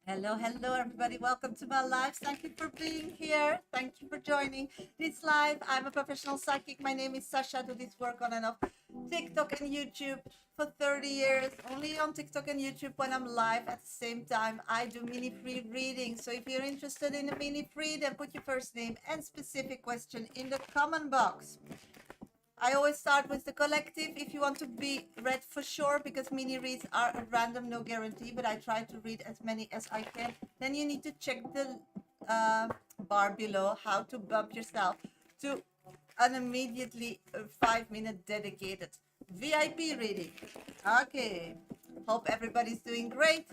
Hello, hello, everybody. Welcome to my live. Thank you for being here. Thank you for joining this live. I'm a professional psychic. My name is Sasha. I do this work on and off TikTok and YouTube for 30 years. Only on TikTok and YouTube when I'm live. At the same time, I do mini free readings. So if you're interested in a mini free, then put your first name and specific question in the comment box. I always start with the collective if you want to be read for sure, because mini reads are a random, no guarantee, but I try to read as many as I can. Then you need to check the bar below how to bump yourself to an immediately 5-minute dedicated VIP reading. Okay, hope everybody's doing great.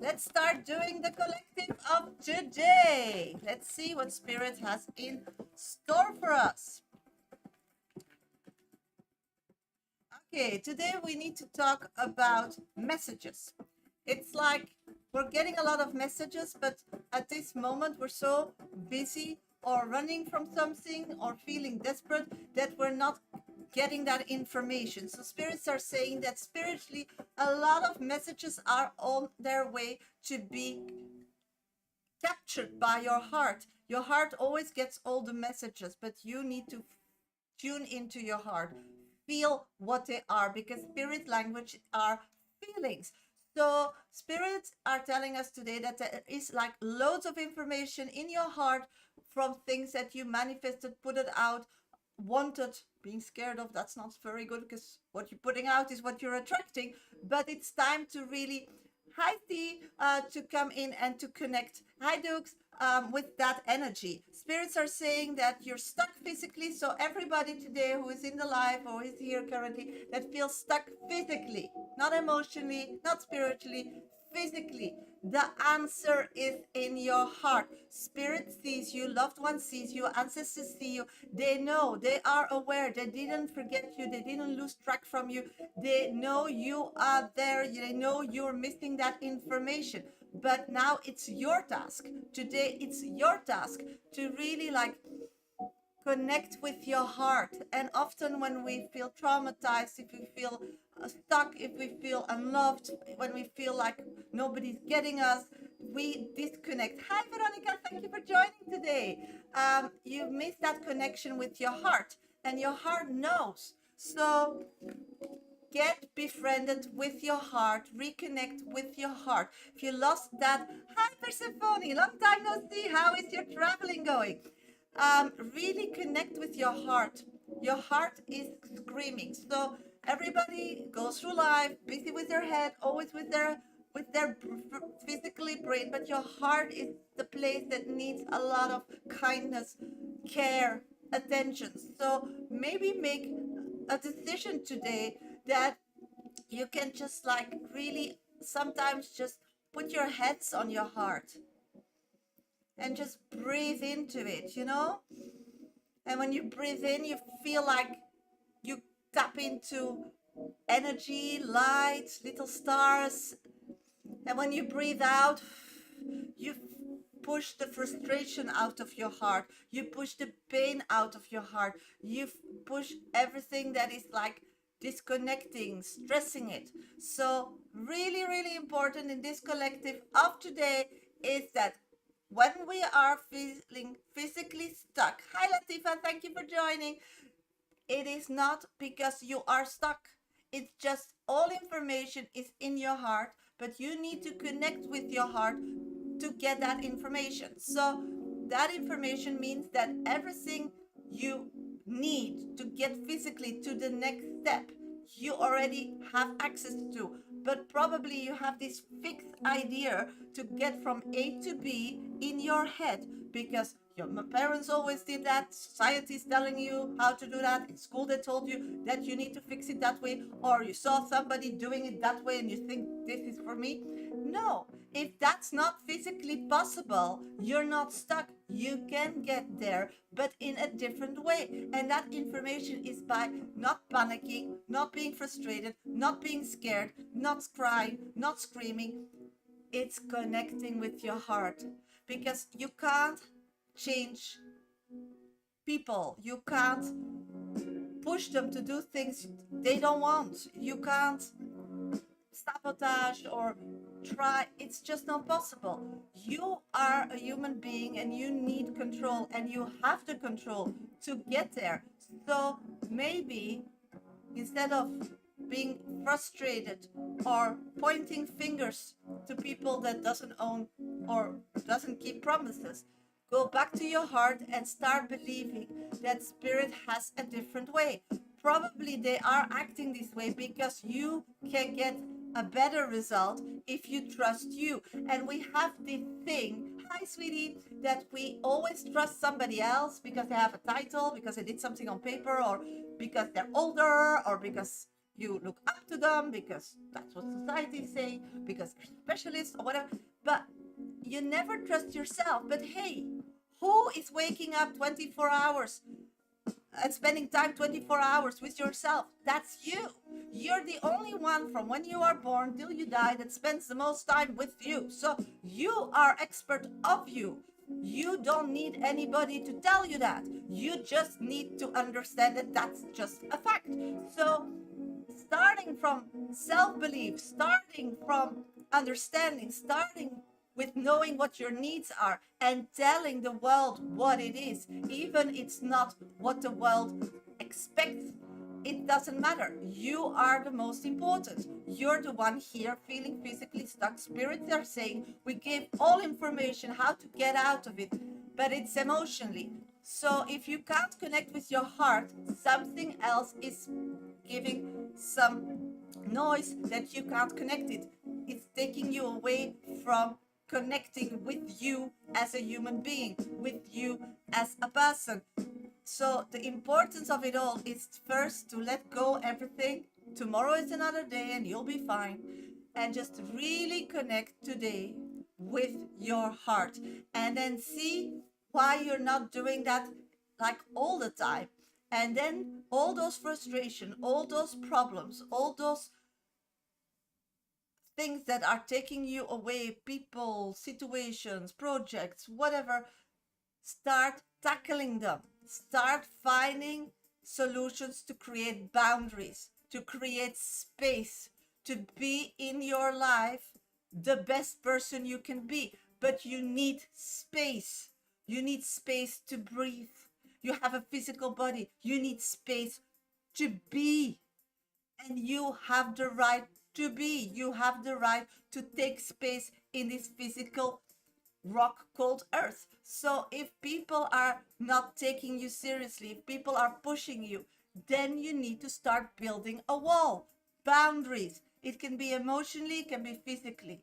Let's start doing the collective of today. Let's see what Spirit has in store for us. Okay, today we need to talk about messages. It's like we're getting a lot of messages, but at this moment we're so busy or running from something or feeling desperate that we're not getting that information. So spirits are saying that spiritually a lot of messages are on their way to be captured by your heart. Your heart always gets all the messages, but you need to tune into your heart, feel what they are, because spirit language are feelings. So spirits are telling us today that there is like loads of information in your heart from things that you manifested, put it out, wanted, being scared of. That's not very good, because what you're putting out is what you're attracting. But it's time to really, hi T, to come in and to connect, hi Dukes, with that energy. Spirits are saying that you're stuck physically. So everybody today who is in the live or is here currently that feels stuck physically, not emotionally, not spiritually, physically, the answer is in your heart. Spirit sees you, loved one sees you, ancestors see you. They know, they are aware, they didn't forget you, they didn't lose track from you. They know you are there, they know you're missing that information. But now it's your task. Today it's your task to really like connect with your heart. And often when we feel traumatized, if we feel stuck, if we feel unloved, when we feel like nobody's getting us, we disconnect. Hi Veronica, thank you for joining today. You miss that connection with your heart, and your heart knows. So get befriended with your heart, reconnect with your heart. If you lost that, hi Persephone, long time no see, how is your traveling going? Really connect with your heart. Your heart is screaming. So everybody goes through life busy with their head, always with their physically brain, but your heart is the place that needs a lot of kindness, care, attention. So maybe make a decision today that you can just like really sometimes just put your heads on your heart and just breathe into it. And when you breathe in, you feel like you tap into energy, light, little stars. And when you breathe out, you push the frustration out of your heart. You push the pain out of your heart. You push everything that is like disconnecting, stressing it. So really, really important in this collective of today is that when we are feeling physically stuck, hi Latifa, thank you for joining. It is not because you are stuck. It's just all information is in your heart, but you need to connect with your heart to get that information. So that information means that everything you need to get physically to the next step, you already have access to. But probably you have this fixed idea to get from A to B in your head, because your parents always did that. Society is telling you how to do that. In school, they told you that you need to fix it that way, or you saw somebody doing it that way and you think this is for me. No, if that's not physically possible, you're not stuck. You can get there, but in a different way. And that information is by not panicking, not being frustrated, not being scared, not crying, not screaming. It's connecting with your heart, because you can't change people. You can't push them to do things they don't want. You can't sabotage or try, it's just not possible. You are a human being and you need control, and you have the control to get there. So maybe instead of being frustrated or pointing fingers to people that doesn't own or doesn't keep promises, go back to your heart and start believing that spirit has a different way. Probably they are acting this way because you can get a better result if you trust you. And we have this thing, hi sweetie, that we always trust somebody else because they have a title, because they did something on paper, or because they're older, or because you look up to them, because that's what society is saying, because they're specialists or whatever. But you never trust yourself. But hey, who is waking up 24 hours and spending time 24 hours with yourself? That's you. You're the only one from when you are born till you die that spends the most time with you. So you are expert of you. You don't need anybody to tell you that. You just need to understand that that's just a fact. So starting from self-belief, starting from understanding, starting with knowing what your needs are and telling the world what it is, even it's not what the world expects, it doesn't matter. You are the most important. You're the one here feeling physically stuck. Spirits are saying we give all information how to get out of it, but it's emotionally. So if you can't connect with your heart, something else is giving some noise that you can't connect it. It's taking you away from connecting with you as a human being, with you as a person. So the importance of it all is first to let go everything. Tomorrow is another day and you'll be fine. And just really connect today with your heart. And then see why you're not doing that like all the time. And then all those frustration, all those problems, all those things that are taking you away, people, situations, projects, whatever, start tackling them. Start finding solutions to create boundaries, to create space, to be in your life the best person you can be. But you need space. You need space to breathe. You have a physical body. You need space to be. And you have the right to be. You have the right to take space in this physical rock called earth. So if people are not taking you seriously, if people are pushing you, then you need to start building a wall. Boundaries. It can be emotionally, it can be physically.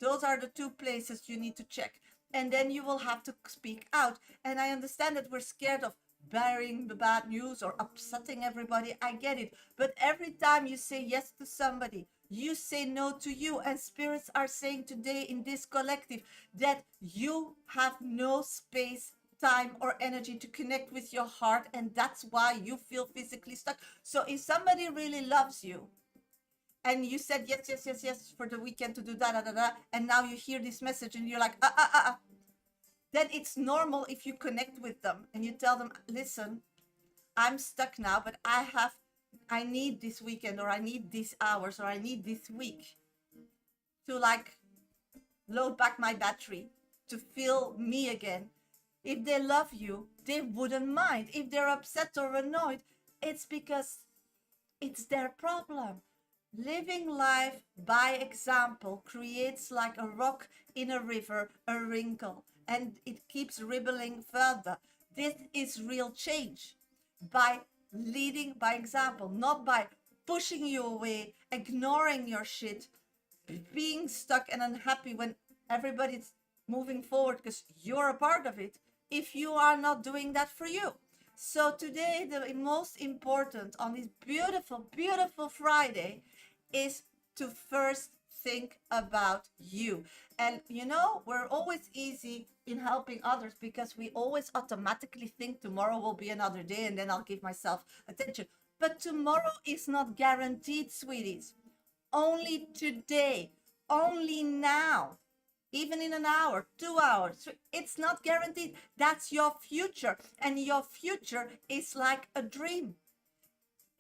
Those are the two places you need to check. And then you will have to speak out. And I understand that we're scared of bearing the bad news or upsetting everybody. I get it. But every time you say yes to somebody, you say no to you. And spirits are saying today in this collective that you have no space, time, or energy to connect with your heart. And that's why you feel physically stuck. So if somebody really loves you, and you said yes, yes, yes, yes for the weekend to do da da da da, and now you hear this message and you're like, then it's normal if you connect with them and you tell them, listen, I'm stuck now, but I need this weekend, or I need these hours, or I need this week to like load back my battery, to feel me again. If they love you, they wouldn't mind. If they're upset or annoyed, it's because it's their problem. Living life by example creates like a rock in a river, a wrinkle, and it keeps rippling further. This is real change. By leading by example, not by pushing you away, ignoring your shit, being stuck and unhappy when everybody's moving forward because you're a part of it, if you are not doing that for you. So today, the most important on this beautiful, beautiful Friday is to first think about you. And you know, we're always easy in helping others because we always automatically think tomorrow will be another day and then I'll give myself attention. But tomorrow is not guaranteed, sweeties. Only today, only now, even in an hour, 2 hours. It's not guaranteed. That's your future. And your future is like a dream.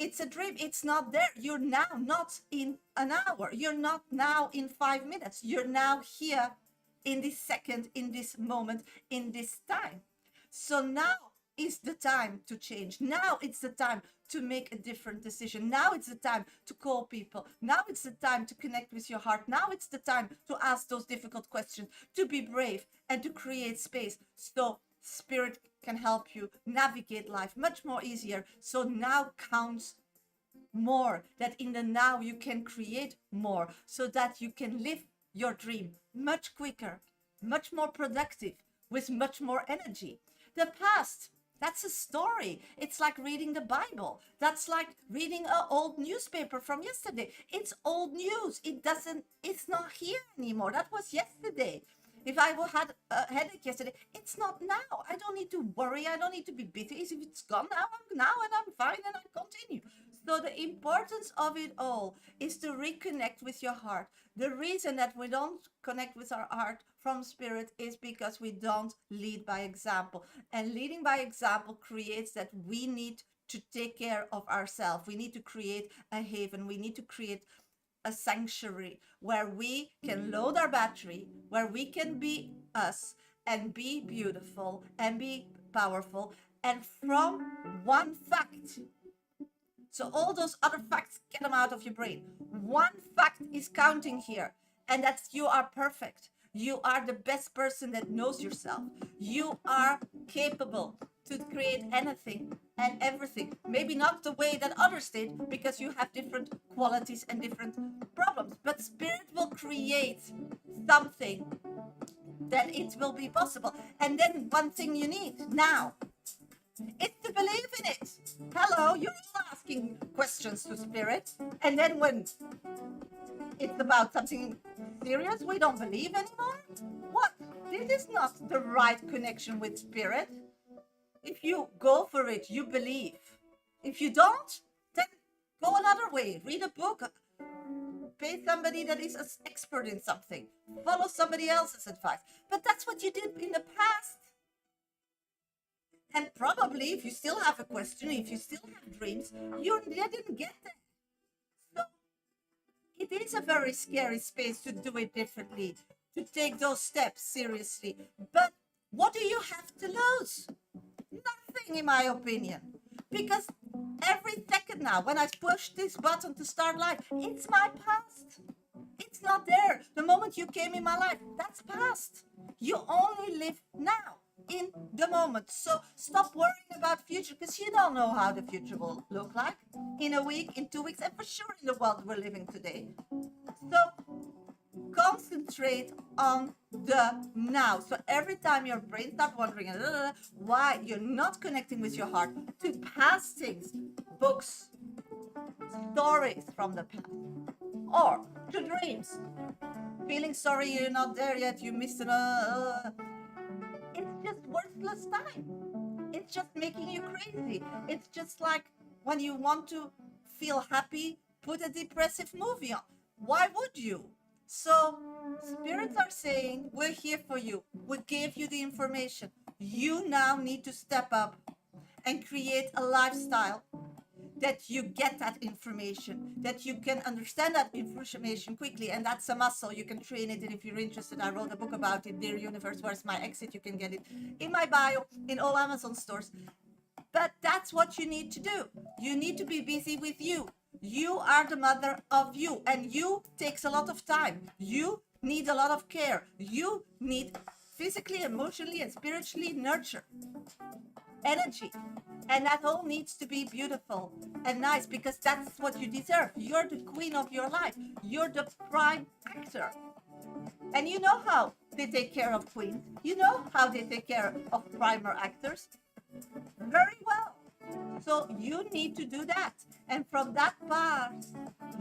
It's a dream. It's not there. You're now not in an hour. You're not now in 5 minutes. You're now here in this second, in this moment, in this time. So now is the time to change. Now it's the time to make a different decision. Now it's the time to call people. Now it's the time to connect with your heart. Now it's the time to ask those difficult questions, to be brave and to create space. So Spirit can help you navigate life much more easier. So now counts more, that in the now you can create more, so that you can live your dream much quicker, much more productive, with much more energy. The past, that's a story. It's like reading the Bible. That's like reading an old newspaper from yesterday. It's old news. It's not here anymore. That was yesterday. If I had a headache yesterday, it's not now. I don't need to worry. I don't need to be bitter. If it's gone now, and I'm fine and I continue. So the importance of it all is to reconnect with your heart. The reason that we don't connect with our heart from Spirit is because we don't lead by example. And leading by example creates that we need to take care of ourselves. We need to create a haven. We need to create a sanctuary where we can load our battery, where we can be us and be beautiful and be powerful. And from one fact, so all those other facts, get them out of your brain. One fact is counting here, and that's you are perfect. You are the best person that knows yourself. You are capable to create anything and everything. Maybe not the way that others did, because you have different qualities and different problems. But Spirit will create something that it will be possible. And then one thing you need now, it's to believe in it. Hello, you're all asking questions to Spirit. And then when it's about something serious, we don't believe anymore? What? This is not the right connection with Spirit. If you go for it, you believe. If you don't, then go another way. Read a book. Pay somebody that is an expert in something. Follow somebody else's advice. But that's what you did in the past. And probably if you still have a question, if you still have dreams, you didn't get there. So it is a very scary space to do it differently, to take those steps seriously. But what do you have to lose? Nothing, in my opinion. Because every second now, when I push this button to start life, it's my past. It's not there. The moment you came in my life, that's past. You only live now, in the moment. So stop worrying about future, because you don't know how the future will look like in a week, in 2 weeks, and for sure in the world we're living today. So concentrate on the now. So every time your brain starts wondering why you're not connecting with your heart to past things, books, stories from the past, or to dreams, feeling sorry you're not there yet, you missed it's just worthless time. It's just making you crazy. It's just like when you want to feel happy, put a depressive movie on. Why would you? So spirits are saying, we're here for you. We gave you the information. You now need to step up and create a lifestyle that you get that information, that you can understand that information quickly. And that's a muscle. You can train it. And if you're interested, I wrote a book about it, Dear Universe, Where's My Exit? You can get it in my bio, in all Amazon stores. But that's what you need to do. You need to be busy with you. You are the mother of you, and you takes a lot of time. You need a lot of care. You need physically, emotionally, and spiritually nurture, energy. And that all needs to be beautiful and nice, because that's what you deserve. You're the queen of your life. You're the prime actor. And you know how they take care of queens. You know how they take care of primer actors. Very well. So you need to do that. And from that part,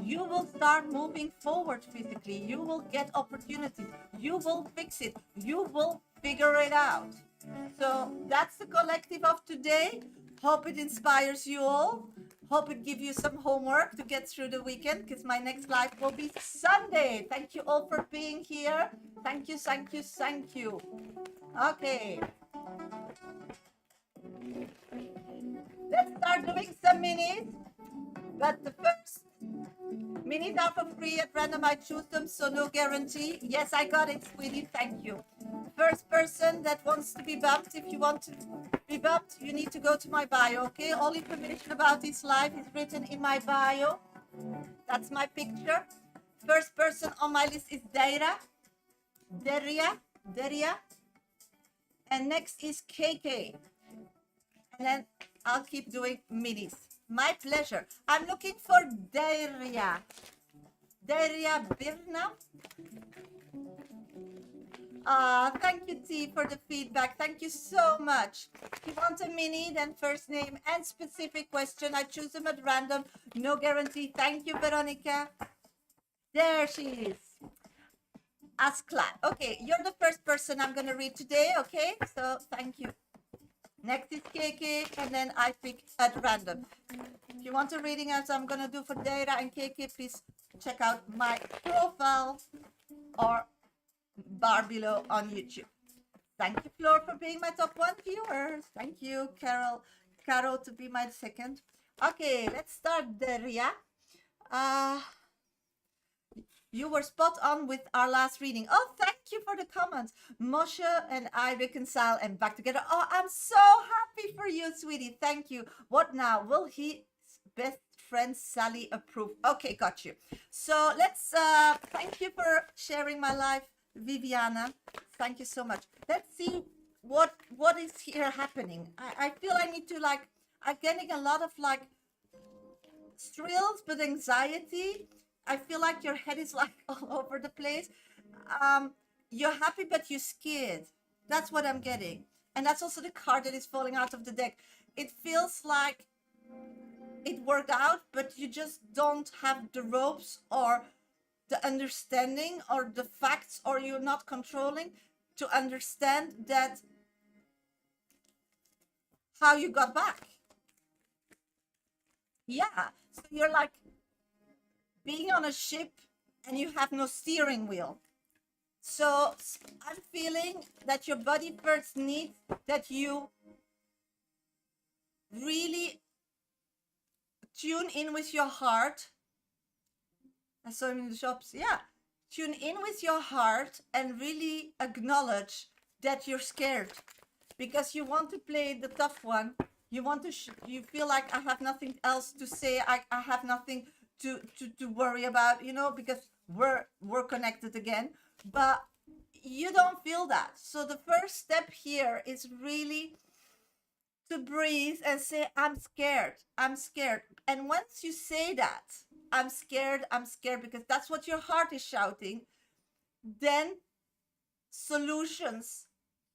you will start moving forward physically. You will get opportunities. You will fix it. You will figure it out. So that's the collective of today. Hope it inspires you all. Hope it gives you some homework to get through the weekend, because my next live will be Sunday. Thank you all for being here. Thank you, thank you, thank you. Okay. Let's start doing some minis. But the first minis are for free at random. I choose them, so no guarantee. Yes, I got it, sweetie. Thank you. First person that wants to be bumped, if you want to be bumped, you need to go to my bio, okay? All information about this live is written in my bio. That's my picture. First person on my list is Deria. And next is KK. And then I'll keep doing minis. My pleasure. I'm looking for Deria Birna. Thank you, T, for the feedback. Thank you so much. If you want a mini, then first name and specific question. I choose them at random. No guarantee. Thank you, Veronica. There she is. Askla. Okay, you're the first person I'm going to read today, okay? So thank you. Next is KK, and then I pick at random. If you want a reading as I'm going to do for Deira and KK, please check out my profile or bar below on YouTube. Thank you, Flor, for being my top 1 viewer. Thank you, Carol, to be my second. Okay, let's start, Deria. You were spot on with our last reading. Oh, thank you for the comments. Moshe and I reconcile and back together. Oh, I'm so happy for you, sweetie. Thank you. What now? Will his best friend Sally approve? Okay, got you. So let's, thank you for sharing my life, Viviana. Thank you so much. Let's see what is here happening. I feel I need to, like, I'm getting a lot of, like, thrills, but anxiety. I feel like your head is like all over the place. You're happy, but you're scared. That's what I'm getting. And that's also the card that is falling out of the deck. It feels like it worked out, but you just don't have the ropes or the understanding or the facts, or you're not controlling to understand that how you got back. Yeah. So you're like being on a ship and you have no steering wheel. So I'm feeling that your body first needs that you really tune in with your heart. I saw him in the shops. Yeah. Tune in with your heart and really acknowledge that you're scared because you want to play the tough one. You want to, you feel like I have nothing else to say. I have nothing to worry about, you know, because we're connected again, but you don't feel that. So the first step here is really to breathe and say, I'm scared. And once you say that, I'm scared, because that's what your heart is shouting, then solutions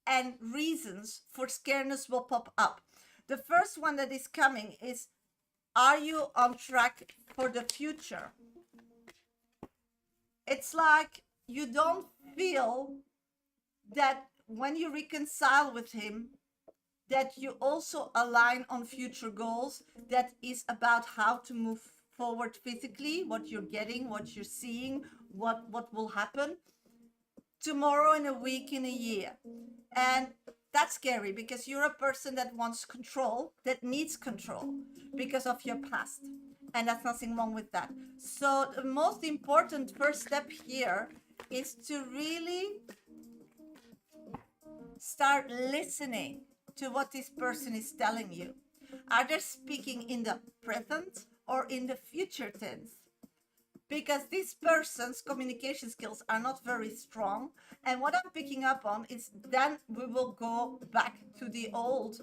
and reasons for scaredness will pop up. The first one that is coming is, are you on track for the future? It's like you don't feel that when you reconcile with him, that you also align on future goals that is about how to move forward physically, what you're getting, what you're seeing, what will happen tomorrow, in a week, in a year. And that's scary because you're a person that wants control, that needs control because of your past. And that's nothing wrong with that. So the most important first step here is to really start listening to what this person is telling you. Are they speaking in the present or in the future tense? Because this person's communication skills are not very strong. And what I'm picking up on is then we will go back to the old,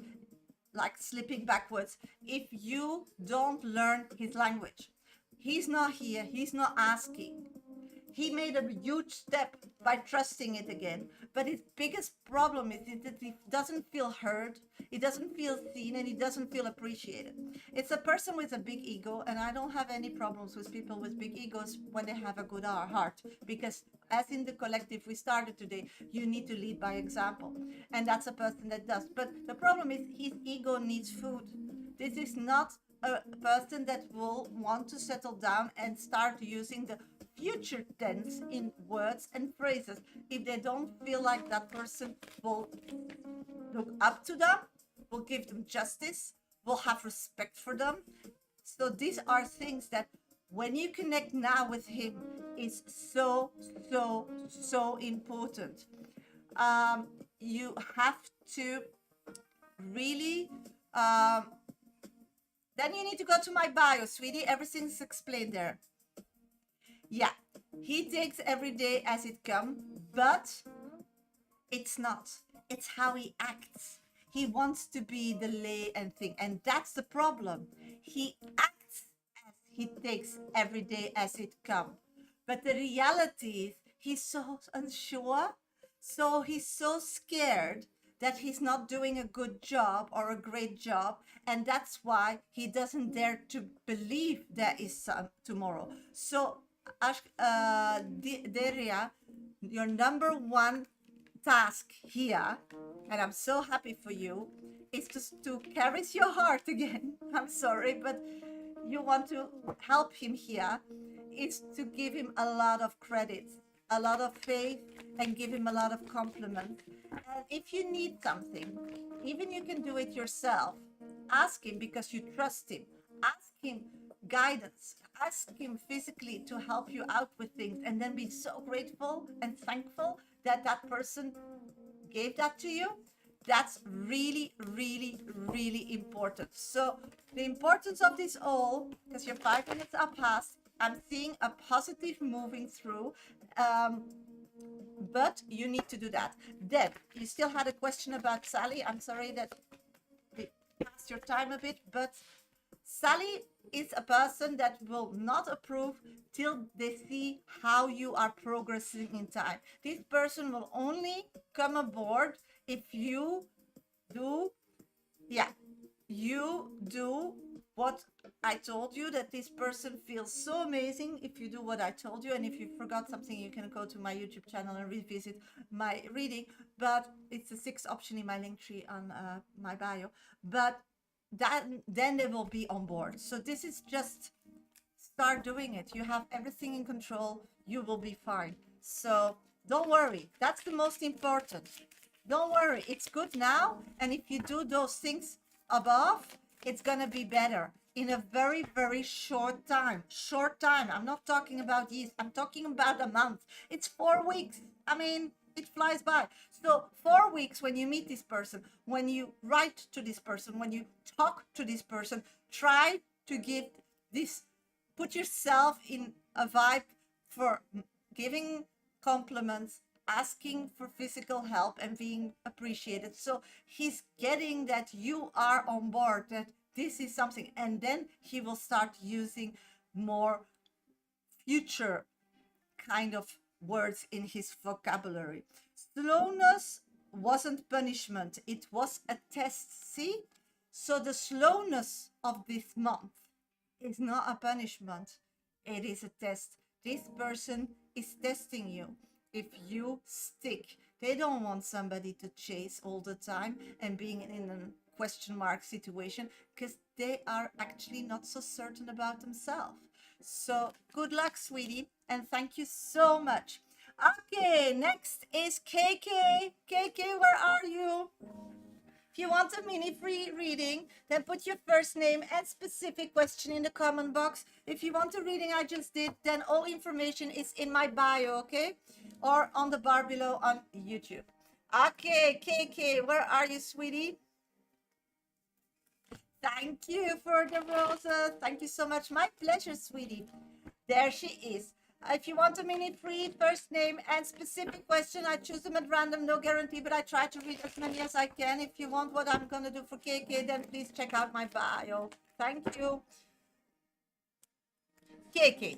like slipping backwards, if you don't learn his language. He's not here, he's not asking. He made a huge step by trusting it again. But his biggest problem is that he doesn't feel heard, he doesn't feel seen, and he doesn't feel appreciated. It's a person with a big ego, and I don't have any problems with people with big egos when they have a good heart. Because as in the collective we started today, you need to lead by example. And that's a person that does. But the problem is his ego needs food. This is not a person that will want to settle down and start using the future tense in words and phrases if they don't feel like that person will look up to them, will give them justice, will have respect for them, So these are things that when you connect now with him is so, so, so important. You have to really, then you need to go to my bio, sweetie. Everything's explained there. Yeah, he takes every day as it comes, but it's not. It's how he acts. He wants to be the lay and thing, and that's the problem. He acts as he takes every day as it comes, but the reality is he's so unsure, so he's so scared that he's not doing a good job or a great job, and that's why he doesn't dare to believe there is some tomorrow. So, Deria, your number one task here, and I'm so happy for you, is to caress your heart again. I'm sorry, but you want to help him here, is to give him a lot of credit, a lot of faith, and give him a lot of compliment. And if you need something, even you can do it yourself. Ask him because you trust him. Ask him guidance. Ask him physically to help you out with things, and then be so grateful and thankful that that person gave that to you. That's really, really, really important. So the importance of this all, because your 5 minutes are past, I'm seeing a positive moving through, but you need to do that. Deb, you still had a question about Sally. I'm sorry that we passed your time a bit, but Sally is a person that will not approve till they see how you are progressing in time. This person will only come aboard if you do, you do what I told you, that this person feels so amazing if you do what I told you. And if you forgot something, you can go to my YouTube channel and revisit my reading, but it's the 6th option in my link tree on my bio. But then they will be on board. So this is just start doing it. You have everything in control. You will be fine. So don't worry. That's the most important. Don't worry. It's good now. And if you do those things above, it's going to be better in a very, very short time. Short time. I'm not talking about years. I'm talking about a month. It's 4 weeks. I mean, it flies by. So 4 weeks, when you meet this person, when you write to this person, when you talk to this person, try to give this, put yourself in a vibe for giving compliments, asking for physical help, and being appreciated. So he's getting that you are on board, that this is something, and then he will start using more future kind of words in his vocabulary. Slowness wasn't punishment, it was a test. See? So the slowness of this month is not a punishment, it is a test. This person is testing you. If you stick, they don't want somebody to chase all the time and being in a question mark situation, because they are actually not so certain about themselves. So good luck, sweetie, and thank you so much. Okay, next is KK. KK, where are you? If you want a mini free reading, then put your first name and specific question in the comment box. If you want a reading I just did, then all information is in my bio, okay? Or on the bar below on YouTube. Okay, KK, where are you, sweetie? Thank you for the roses. Thank you so much. My pleasure, sweetie. There she is. If you want a mini free first name and specific question, I choose them at random, no guarantee, but I try to read as many as I can. If you want what I'm going to do for KK, then please check out my bio. Thank you. KK.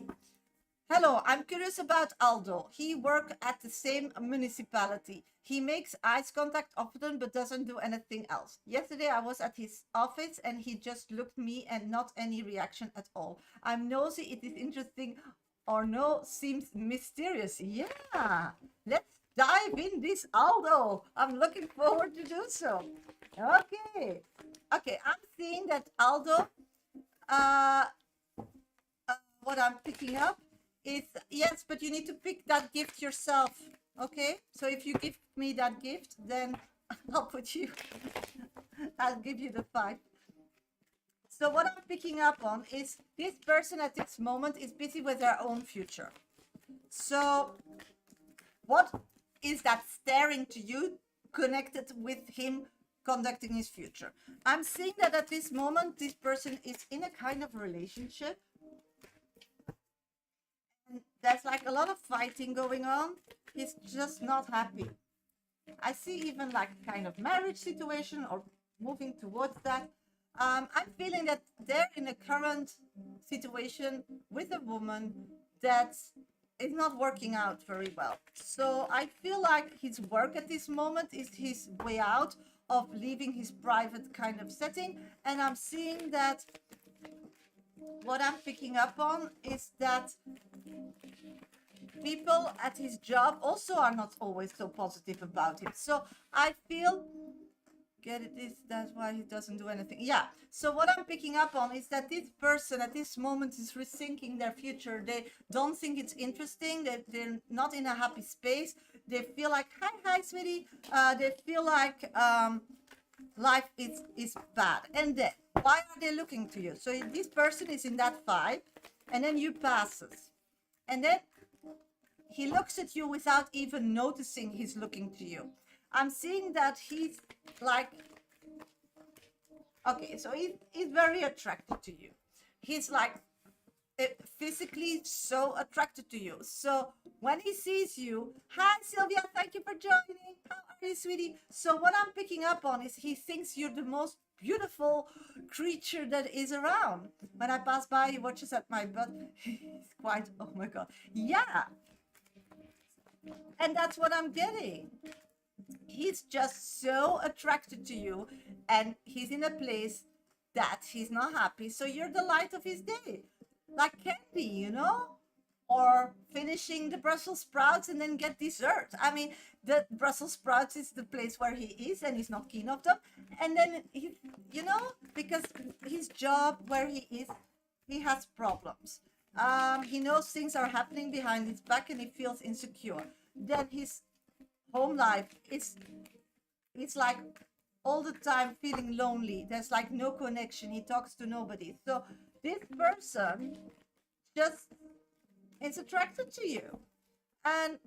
Hello, I'm curious about Aldo. He works at the same municipality. He makes eye contact often but doesn't do anything else. Yesterday I was at his office and he just looked me and not any reaction at all. I'm nosy, it is interesting or no, seems mysterious. Yeah, let's dive in this Aldo. I'm looking forward to do so. Okay, I'm seeing that Aldo, what I'm picking up is, yes, but you need to pick that gift yourself. Okay, so if you give me that gift, then I'll put you, I'll give you the 5. So what I'm picking up on is this person at this moment is busy with their own future. So what is that staring to you connected with him conducting his future? I'm seeing that at this moment, this person is in a kind of relationship. And there's like a lot of fighting going on. He's just not happy. I see even like a kind of marriage situation or moving towards that. I'm feeling that they're in a current situation with a woman that is not working out very well. So I feel like his work at this moment is his way out of leaving his private kind of setting. And I'm seeing that what I'm picking up on is that people at his job also are not always so positive about him. So I feel, get it, is that's why he doesn't do anything. Yeah. So what I'm picking up on is that this person at this moment is rethinking their future. They don't think it's interesting. They're not in a happy space. They feel like, hi, sweetie. They feel like life is bad. And then why are they looking to you? So this person is in that vibe, and then you passes, and then he looks at you without even noticing he's looking to you. I'm seeing that he's like, okay, so he's very attracted to you. He's like physically so attracted to you. So when he sees you, hi Sylvia, thank you for joining. How are you, sweetie? So what I'm picking up on is he thinks you're the most beautiful creature that is around. When I pass by, he watches at my butt. He's quite, oh my God. Yeah. And that's what I'm getting. He's just so attracted to you, and he's in a place that he's not happy. So you're the light of his day, like candy, you know, or finishing the Brussels sprouts and then get dessert. I mean, the Brussels sprouts is the place where he is, and he's not keen of them. And then he, you know, because his job where he is, he has problems. He knows things are happening behind his back, and he feels insecure. Then his home life is, it's like all the time feeling lonely. There's like no connection. He talks to nobody. So this person just is attracted to you. And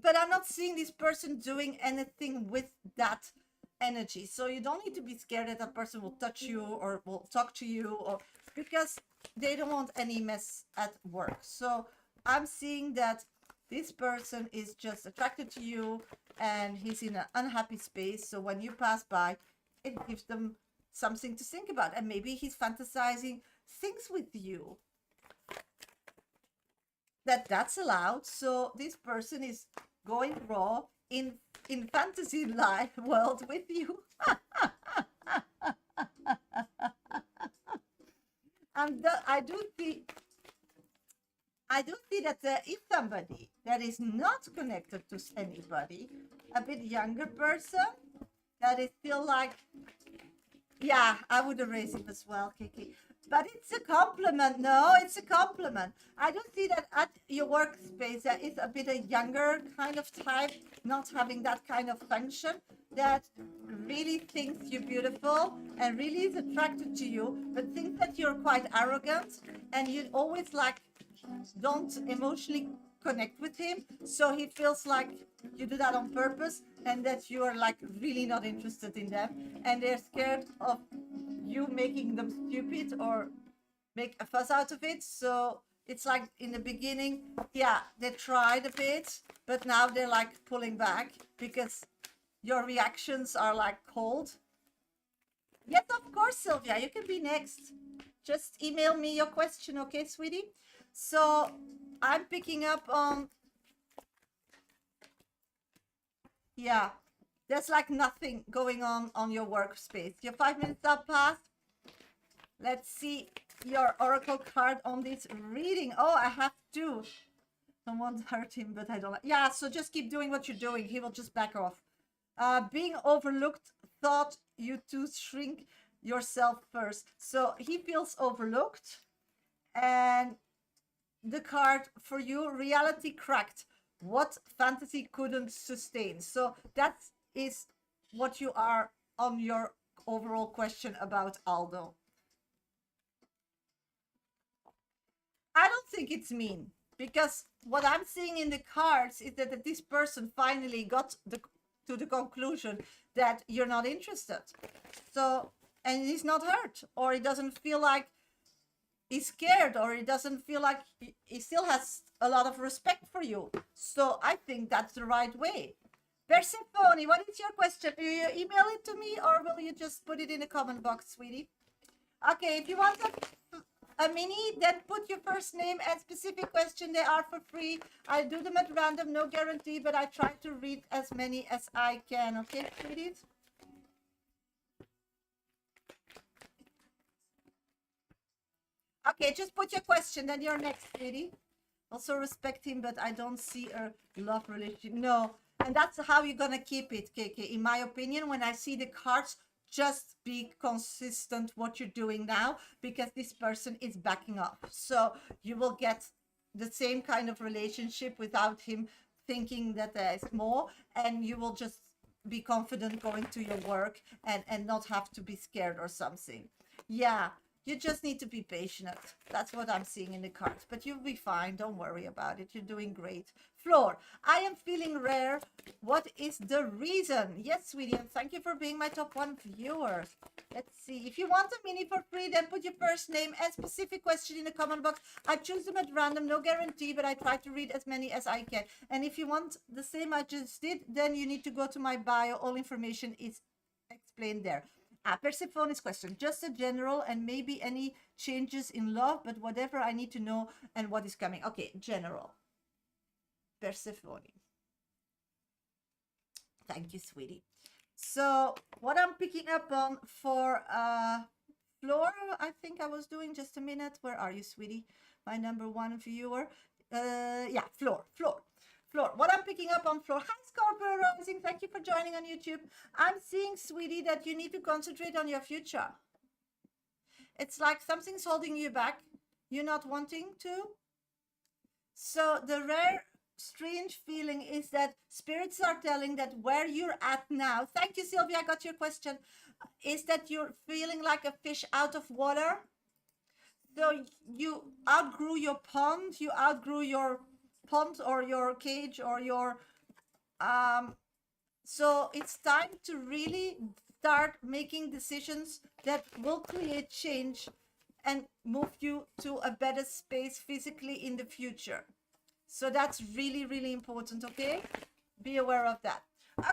but I'm not seeing this person doing anything with that energy. So you don't need to be scared that that person will touch you or will talk to you, or because they don't want any mess at work. So I'm seeing that this person is just attracted to you, and he's in an unhappy space. So when you pass by, it gives them something to think about. And maybe he's fantasizing things with you. That's allowed. So this person is going raw in fantasy life world with you. And I do see that there is somebody that is not connected to anybody, a bit younger person that is still like, yeah, I would erase it as well, Kiki. But it's a compliment. No, it's a compliment. I do see that at your workspace there is a bit a younger kind of type, not having that kind of function, that really thinks you're beautiful and really is attracted to you, but thinks that you're quite arrogant and you always like don't emotionally connect with him. So he feels like you do that on purpose and that you are like really not interested in them, and they're scared of you making them stupid or make a fuss out of it. So it's like in the beginning, yeah, they tried a bit, but now they're like pulling back because your reactions are like cold. Yes, of course, Sylvia, you can be next. Just email me your question, okay, sweetie? So I'm picking up on, yeah, there's like nothing going on your workspace. Your 5 minutes are past. Let's see your oracle card on this reading. Oh, I have to. Someone hurt him, but I don't like. Yeah, so just keep doing what you're doing. He will just back off. Being overlooked thought you to shrink yourself first. So he feels overlooked. And the card for you, reality cracked. What fantasy couldn't sustain. So that is what you are on your overall question about Aldo. I don't think it's mean, because what I'm seeing in the cards is that this person finally got to the conclusion that you're not interested. So, and he's not hurt, or he doesn't feel like he's scared, or he doesn't feel like he still has a lot of respect for you. So I think that's the right way. Persephone, what is your question? Do you email it to me, or will you just put it in the comment box, sweetie? Okay, if you want a mini, then put your first name and specific question. They are for free. I do them at random, no guarantee, but I try to read as many as I can. Okay, sweeties? Okay, just put your question, then you're next, sweetie. Also respect him, but I don't see a love relationship. No, and that's how you're gonna keep it, KK. In my opinion, when I see the cards, just be consistent what you're doing now, because this person is backing up. So you will get the same kind of relationship without him thinking that there is more, and you will just be confident going to your work and not have to be scared or something. Yeah, you just need to be patient. That's what I'm seeing in the cards. But you'll be fine. Don't worry about it. You're doing great. Floor, I am feeling rare. What is the reason? Yes, sweetie, and thank you for being my top 1 viewer. Let's see. If you want a mini for free, then put your first name and specific question in the comment box. I choose them at random, no guarantee, but I try to read as many as I can. And if you want the same I just did, then you need to go to my bio. All information is explained there. Persephone's question, just a general and maybe any changes in love, but whatever I need to know and what is coming. Okay, general. Persephone. Thank you, sweetie. So what I'm picking up on for Floor, I think I was doing, just a minute. Where are you, sweetie? My number 1 viewer. Yeah, Floor. What I'm picking up on Floor. Hi, Scorpio Rising. Thank you for joining on YouTube. I'm seeing, sweetie, that you need to concentrate on your future. It's like something's holding you back. You're not wanting to. So the rare, strange feeling is that spirits are telling that where you're at now, thank you, Sylvia, I got your question, is that you're feeling like a fish out of water. So you outgrew your pond, or your cage, or your so it's time to really start making decisions that will create change and move you to a better space physically in the future. So that's really, really important, okay? Be aware of that.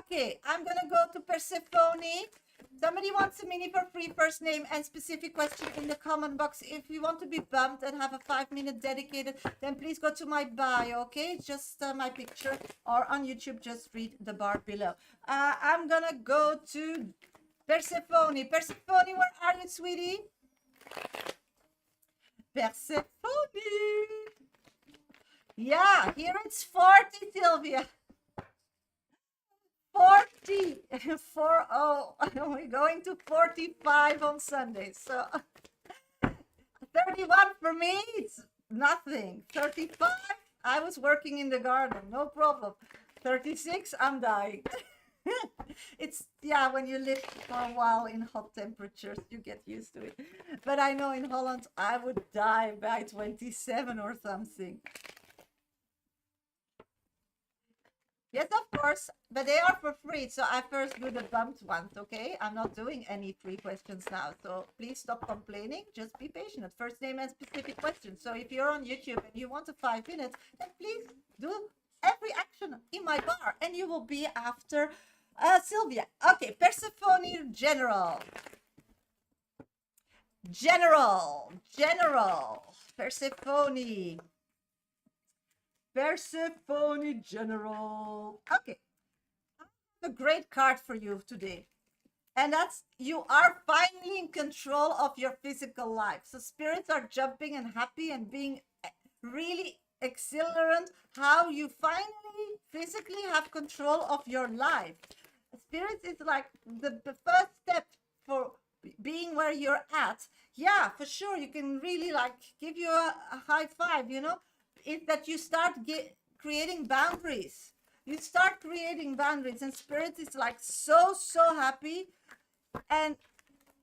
Okay, I'm gonna go to Persephone. Somebody wants a mini for free, first name and specific question in the comment box. If you want to be bumped and have a 5-minute dedicated, then please go to my bio, okay? Just my picture, or on YouTube, just read the bar below. I'm gonna go to Persephone. Persephone, where are you, sweetie? Persephone. Yeah, here it's 40, Sylvia. 40, 40. We're going to 45 on Sunday. So 31 for me, it's nothing. 35, I was working in the garden, no problem. 36, I'm dying. It's, yeah, when you live for a while in hot temperatures, you get used to it. But I know in Holland, I would die by 27 or something. Yes, of course, but they are for free. So I first do the bumped ones, okay? I'm not doing any free questions now. So please stop complaining. Just be patient. First name and specific questions. So if you're on YouTube and you want a 5 minutes, then please do every action in my bar and you will be after Sylvia. Okay, Persephone General. Persephone. Persephone General. Okay, a great card for you today, and that's, you are finally in control of your physical life. So spirits are jumping and happy and being really exhilarant how you finally physically have control of your life. Spirits is like the first step for being where you're at. Yeah, for sure, you can really like give you a high five, you know. Is that you start creating boundaries. You start creating boundaries, and spirit is like so happy, and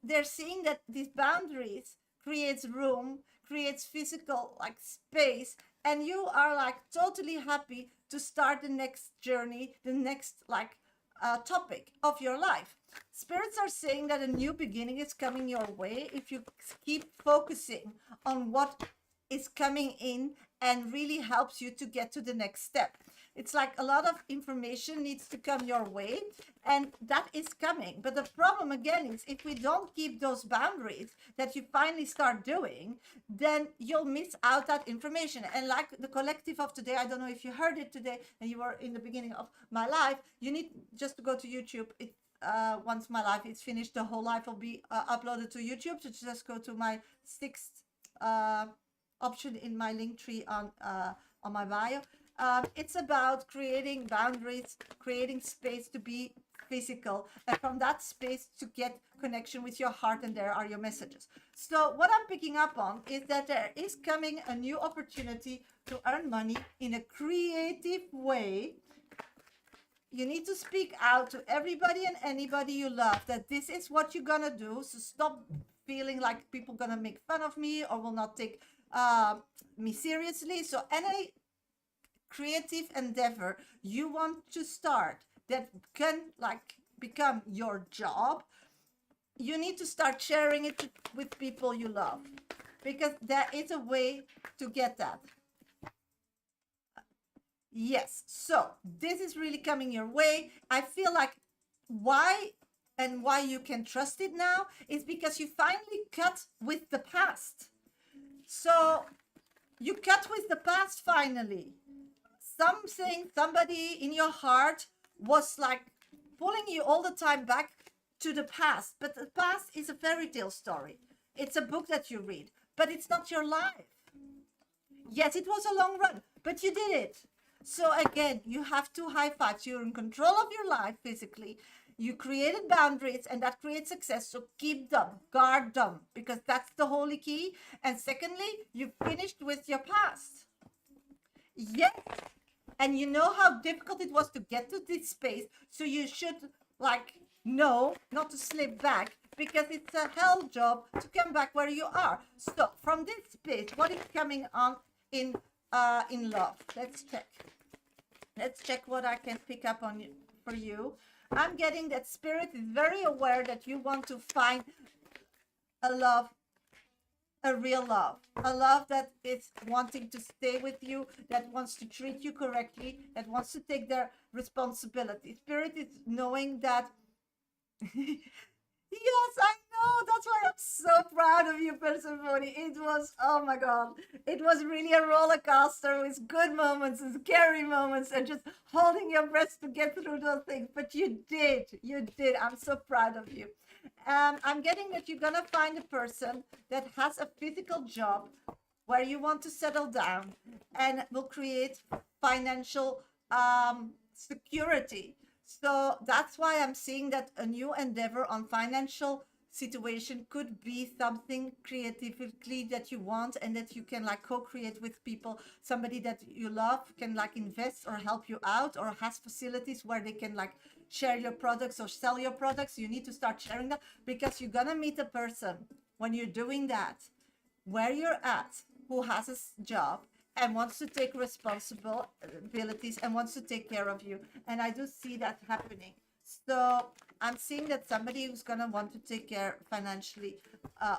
they're seeing that these boundaries creates room, creates physical like space, and you are like totally happy to start the next journey, the next like topic of your life. Spirits are saying that a new beginning is coming your way if you keep focusing on what is coming in and really helps you to get to the next step. It's like a lot of information needs to come your way, and that is coming. But the problem again is if we don't keep those boundaries that you finally start doing, then you'll miss out that information. And like the collective of today, I don't know if you heard it today and you were in the beginning of my life, you need just to go to YouTube. Once my life is finished, the whole life will be uploaded to YouTube. So just go to my sixth option in my link tree on my bio. It's about creating boundaries, creating space to be physical, and from that space to get connection with your heart, and there are your messages. So what I'm picking up on is that there is coming a new opportunity to earn money in a creative way. You need to speak out to everybody and anybody you love that this is what you're gonna do. So stop feeling like people gonna make fun of me or will not take me seriously. So any creative endeavor you want to start that can like become your job, you need to start sharing it with people you love, because there is a way to get that. Yes, so this is really coming your way. I feel like why you can trust it now is because you finally cut with the past. So you cut with the past finally. Somebody in your heart was like pulling you all the time back to the past, but the past is a fairy tale story. It's a book that you read, but it's not your life. Yes, it was a long run, but you did it. So again, you have two high fives. You're in control of your life physically. You created boundaries, and that creates success. So keep them, guard them, because that's the holy key. And secondly, you finished with your past. Yes. And you know how difficult it was to get to this space. So you should like know not to slip back, because it's a hell job to come back where you are. So from this space, what is coming on in love? Let's check. Let's check what I can pick up on for you. I'm getting that spirit is very aware that you want to find a love, a real love, a love that is wanting to stay with you, that wants to treat you correctly, that wants to take their responsibility. Spirit is knowing that. Yes, I know. That's why I'm so proud of you, Persephone. It was, oh my God, it was really a roller coaster with good moments and scary moments and just holding your breath to get through those things. But you did. I'm so proud of you. I'm getting that you're going to find a person that has a physical job where you want to settle down and will create financial security. So that's why I'm seeing that a new endeavor on financial situation could be something creatively that you want and that you can like co-create with people. Somebody that you love can like invest or help you out, or has facilities where they can like share your products or sell your products. You need to start sharing that, because you're gonna meet a person when you're doing that where you're at, who has a job and wants to take responsibilities and wants to take care of you. And I do see that happening. So I'm seeing that somebody who's going to want to take care financially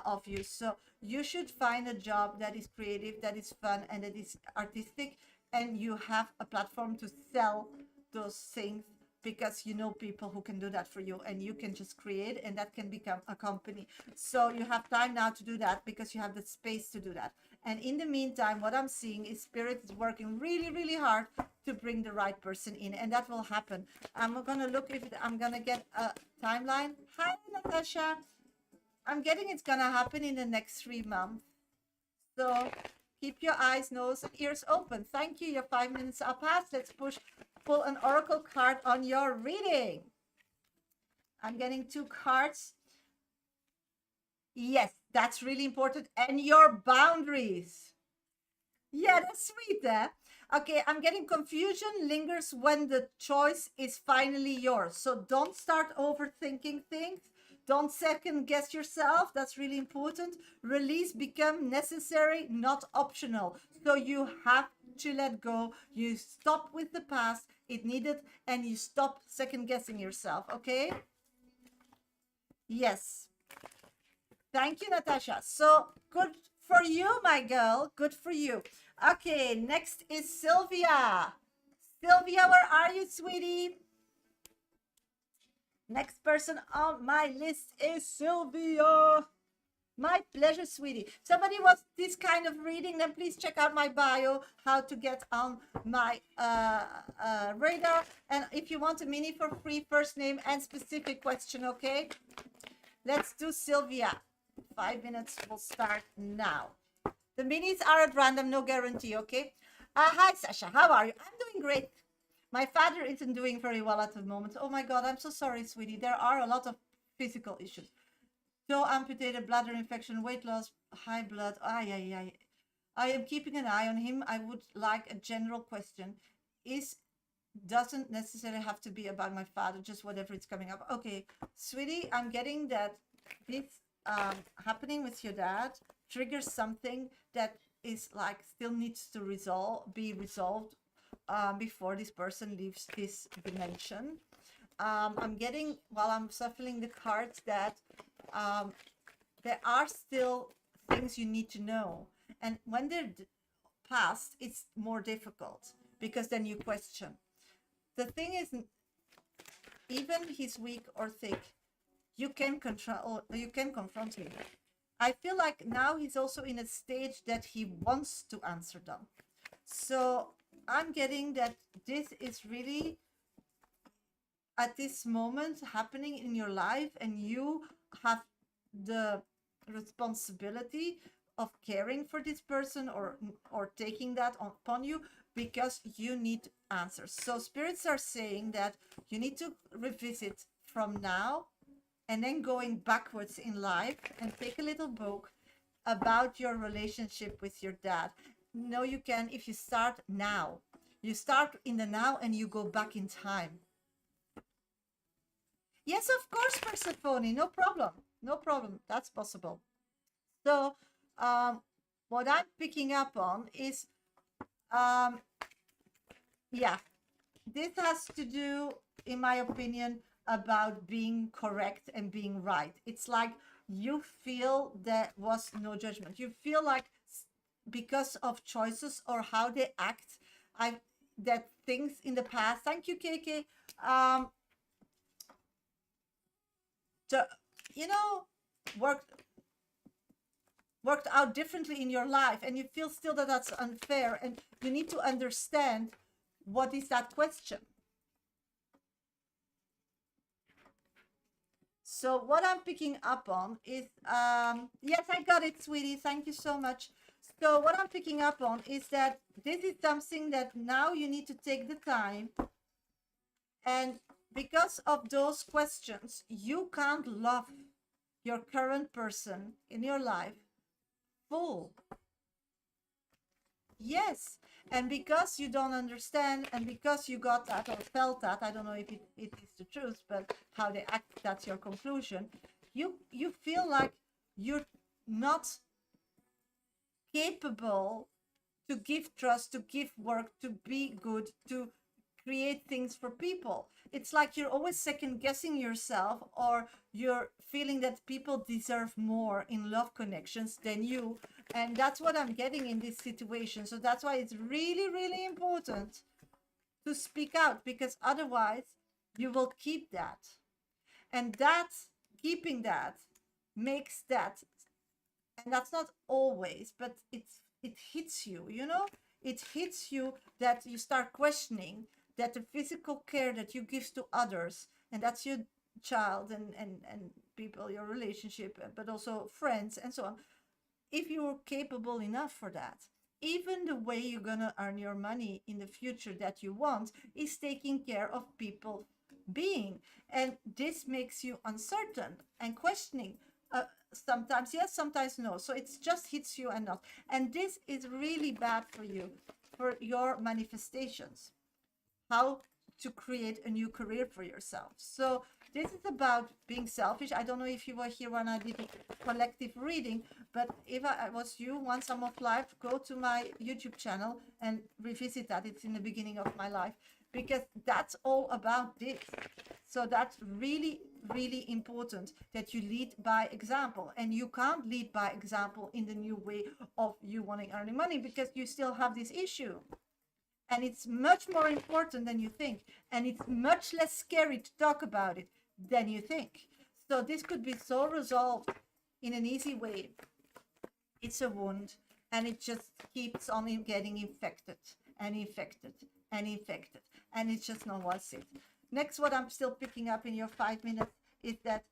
of you. So you should find a job that is creative, that is fun, and that is artistic. And you have a platform to sell those things, because you know people who can do that for you, and you can just create, and that can become a company. So you have time now to do that, because you have the space to do that. And in the meantime, what I'm seeing is Spirit is working really, really hard to bring the right person in, and that will happen. I'm going to look if I'm going to get a timeline. Hi, Natasha. I'm getting it's going to happen in the next 3 months. So keep your eyes, nose, and ears open. Thank you. Your 5 minutes are past. Let's pull an oracle card on your reading. I'm getting 2 cards. Yes, that's really important. And your boundaries. Yeah, that's sweet, eh? Okay, I'm getting confusion lingers when the choice is finally yours. So don't start overthinking things. Don't second guess yourself. That's really important. Release become necessary, not optional. So you have to let go. You stop with the past. It needed, and you stop second guessing yourself. Okay? Yes. Thank you, Natasha. So good for you, my girl. Good for you. Okay, next is Sylvia. Sylvia, where are you, sweetie? Next person on my list is Sylvia. My pleasure, sweetie. Somebody wants this kind of reading, then please check out my bio, how to get on my radar. And if you want a mini for free, first name and specific question, okay? Let's do Sylvia. 5 minutes will start now. The minis are at random, no guarantee, okay? Hi, Shasha. How are you? I'm doing great. My father isn't doing very well at the moment. Oh my God, I'm so sorry, sweetie. There are a lot of physical issues. Toe amputated, bladder infection, weight loss, high blood. I am keeping an eye on him. I would like a general question. Doesn't necessarily have to be about my father, just whatever is coming up. Okay, sweetie, I'm getting that this happening with your dad triggers something that is like still needs to be resolved before this person leaves this dimension. I'm getting, while I'm shuffling the cards, that there are still things you need to know. And when they're past, it's more difficult because then you question. The thing is, even he's weak or thick, you can confront him. I feel like now he's also in a stage that he wants to answer them. So I'm getting that this is really at this moment happening in your life, and you have the responsibility of caring for this person or taking that upon you because you need answers. So spirits are saying that you need to revisit from now and then going backwards in life and take a little book about your relationship with your dad. No, you can if you start now. You start in the now and you go back in time. Yes, of course, Persephone, no problem. No problem. That's possible. So what I'm picking up on is, yeah, this has to do, in my opinion, about being correct and being right. It's like you feel there was no judgment. You feel like because of choices or how they act, that things in the past, thank you, KK, worked out differently in your life, and you feel still that that's unfair, and you need to understand what is that question. So what I'm picking up on is, yes, I got it, sweetie. Thank you so much. So what I'm picking up on is that this is something that now you need to take the time, and because of those questions, you can't love your current person in your life full. Yes. And because you don't understand, and because you got that or felt that, I don't know if it is the truth, but how they act, that's your conclusion. You feel like you're not capable to give trust, to give work, to be good, to create things for people. It's like you're always second guessing yourself, or you're feeling that people deserve more in love connections than you. And that's what I'm getting in this situation. So that's why it's really, really important to speak out, because otherwise you will keep that. And that, keeping that, makes that, and that's not always, but it hits you, it hits you that you start questioning that the physical care that you give to others, and that's your child and people, your relationship, but also friends and so on, if you're capable enough for that, even the way you're gonna earn your money in the future that you want is taking care of people being. And this makes you uncertain and questioning, sometimes yes, sometimes no. So it just hits you and not, and this is really bad for you, for your manifestations, how to create a new career for yourself. So This is about being selfish. I don't know if you were here when I did collective reading, but if I was you, once I'm off live, go to my YouTube channel and revisit that. It's in the beginning of my life, because that's all about this. So that's really, really important, that you lead by example. And you can't lead by example in the new way of you wanting earning money, because you still have this issue. And it's much more important than you think. And it's much less scary to talk about it than you think. So this could be so resolved in an easy way. It's a wound, and it just keeps on getting infected and infected and infected. And it's just not worth it. Next, what I'm still picking up in your 5 minutes is that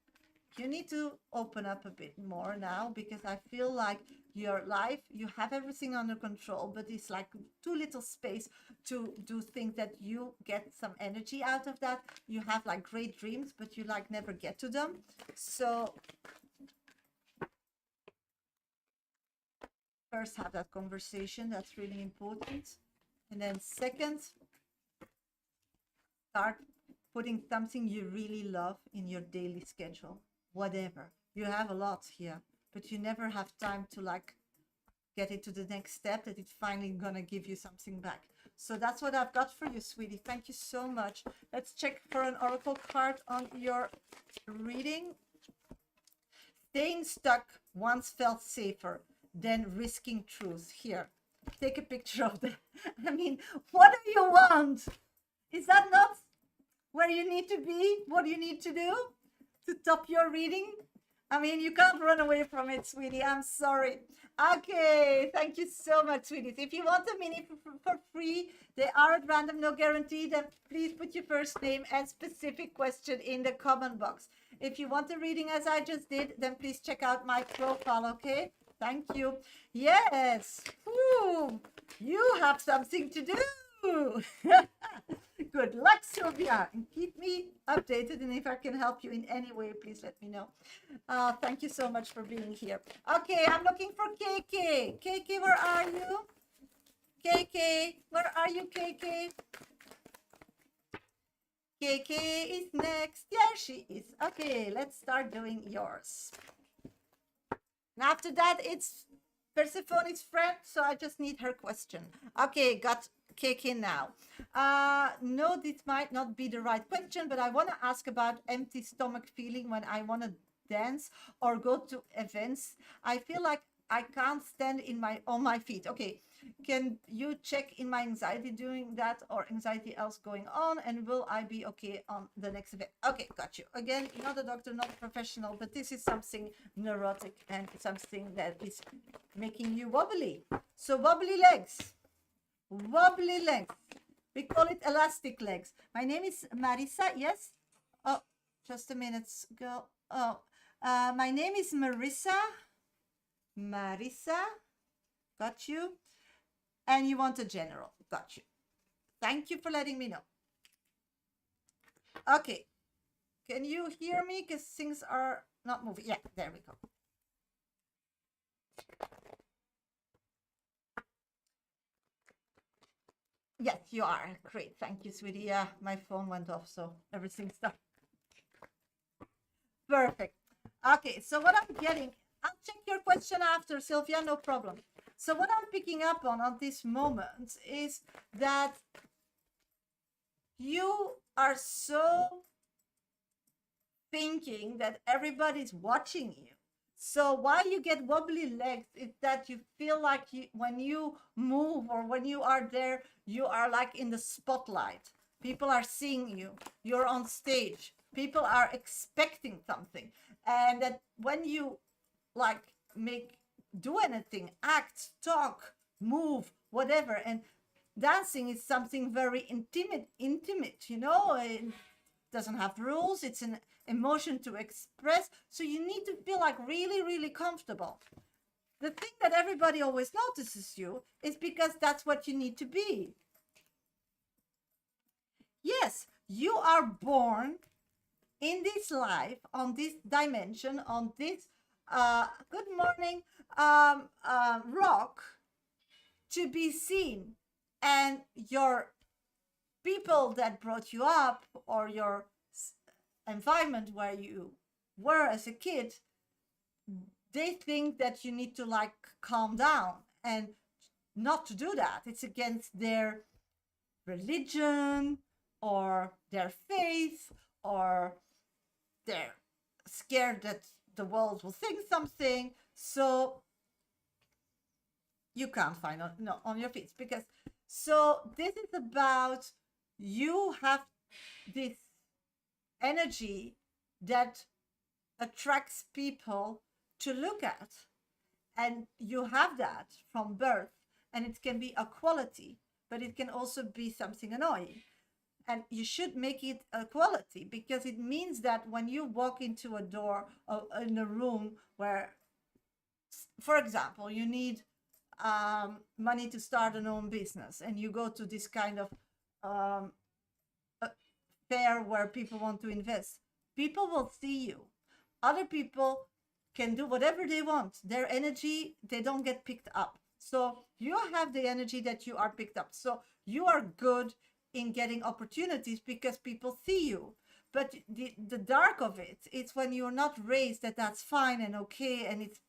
you need to open up a bit more now, because I feel like your life, you have everything under control, but it's like too little space to do things that you get some energy out of that. You have like great dreams, but you like never get to them. So first, have that conversation. That's really important. And then second, start putting something you really love in your daily schedule. Whatever. You have a lot here, but you never have time to like get it to the next step, that it's finally gonna give you something back. So that's what I've got for you, sweetie. Thank you so much. Let's check for an oracle card on your reading. Staying stuck once felt safer than risking truth. Here, take a picture of that. I mean, what do you want? Is that not where you need to be? What do you need to do to top your reading? I mean, you can't run away from it, sweetie. I'm sorry. Okay, thank you so much, sweeties. If you want a mini for free, they are at random, no guarantee, then please put your first name and specific question in the comment box. If you want a reading as I just did, then please check out my profile, okay? Thank you. Yes. Ooh, you have something to do. Good luck, Sylvia, and keep me updated. And if I can help you in any way, please let me know. Thank you so much for being here. Okay, I'm looking for KK. KK, where are you? KK, where are you, KK? KK is next. There she is. Okay, let's start doing yours. And after that, it's Persephone's friend, so I just need her question. Okay, got KK now. No, this might not be the right question, but I want to ask about empty stomach feeling when I want to dance or go to events. I feel like I can't stand on my feet. Okay, can you check in my anxiety doing that, or anxiety else going on, and will I be okay on the next event? Okay, got you. Again, not a doctor, not a professional, but this is something neurotic and something that is making you wobbly. So wobbly legs. Wobbly legs. We call it elastic legs. My name is Marisa. Yes. Oh, just a minute, girl. Oh, my name is Marisa. Marisa. Got you. And you want a general. Got you. Thank you for letting me know. Okay. Can you hear me? Because things are not moving. Yeah, there we go. Yes, you are. Great. Thank you, sweetie. Yeah, my phone went off, so everything stopped. Perfect. Okay, so what I'm getting, I'll check your question after, Sylvia, no problem. So what I'm picking up on this moment is that you are so thinking that everybody's watching you. So why you get wobbly legs is that you feel like when you move or when you are there, you are like in the spotlight. People are seeing you. You're on stage. People are expecting something. And that when you like do anything, act, talk, move, whatever. And dancing is something very intimate, you know, it doesn't have rules. It's an emotion to express. So you need to feel like really, really comfortable. The thing that everybody always notices you is because that's what you need to be. Yes, you are born in this life, on this dimension, on this good morning rock, to be seen. And your people that brought you up, or your environment where you were as a kid, they think that you need to like calm down, and not to do that. It's against their religion or their faith, or they're scared that the world will think something. So you can't find on your feet, because so this is about, you have this energy that attracts people to look at, and you have that from birth, and it can be a quality, but it can also be something annoying, and you should make it a quality, because it means that when you walk into a door in a room where, for example, you need money to start an own business, and you go to this kind of fair where people want to invest, people will see you. Other people can do whatever they want. Their energy, they don't get picked up. So you have the energy that you are picked up. So you are good in getting opportunities because people see you. But the dark of it, it's when you're not raised that that's fine and okay and it's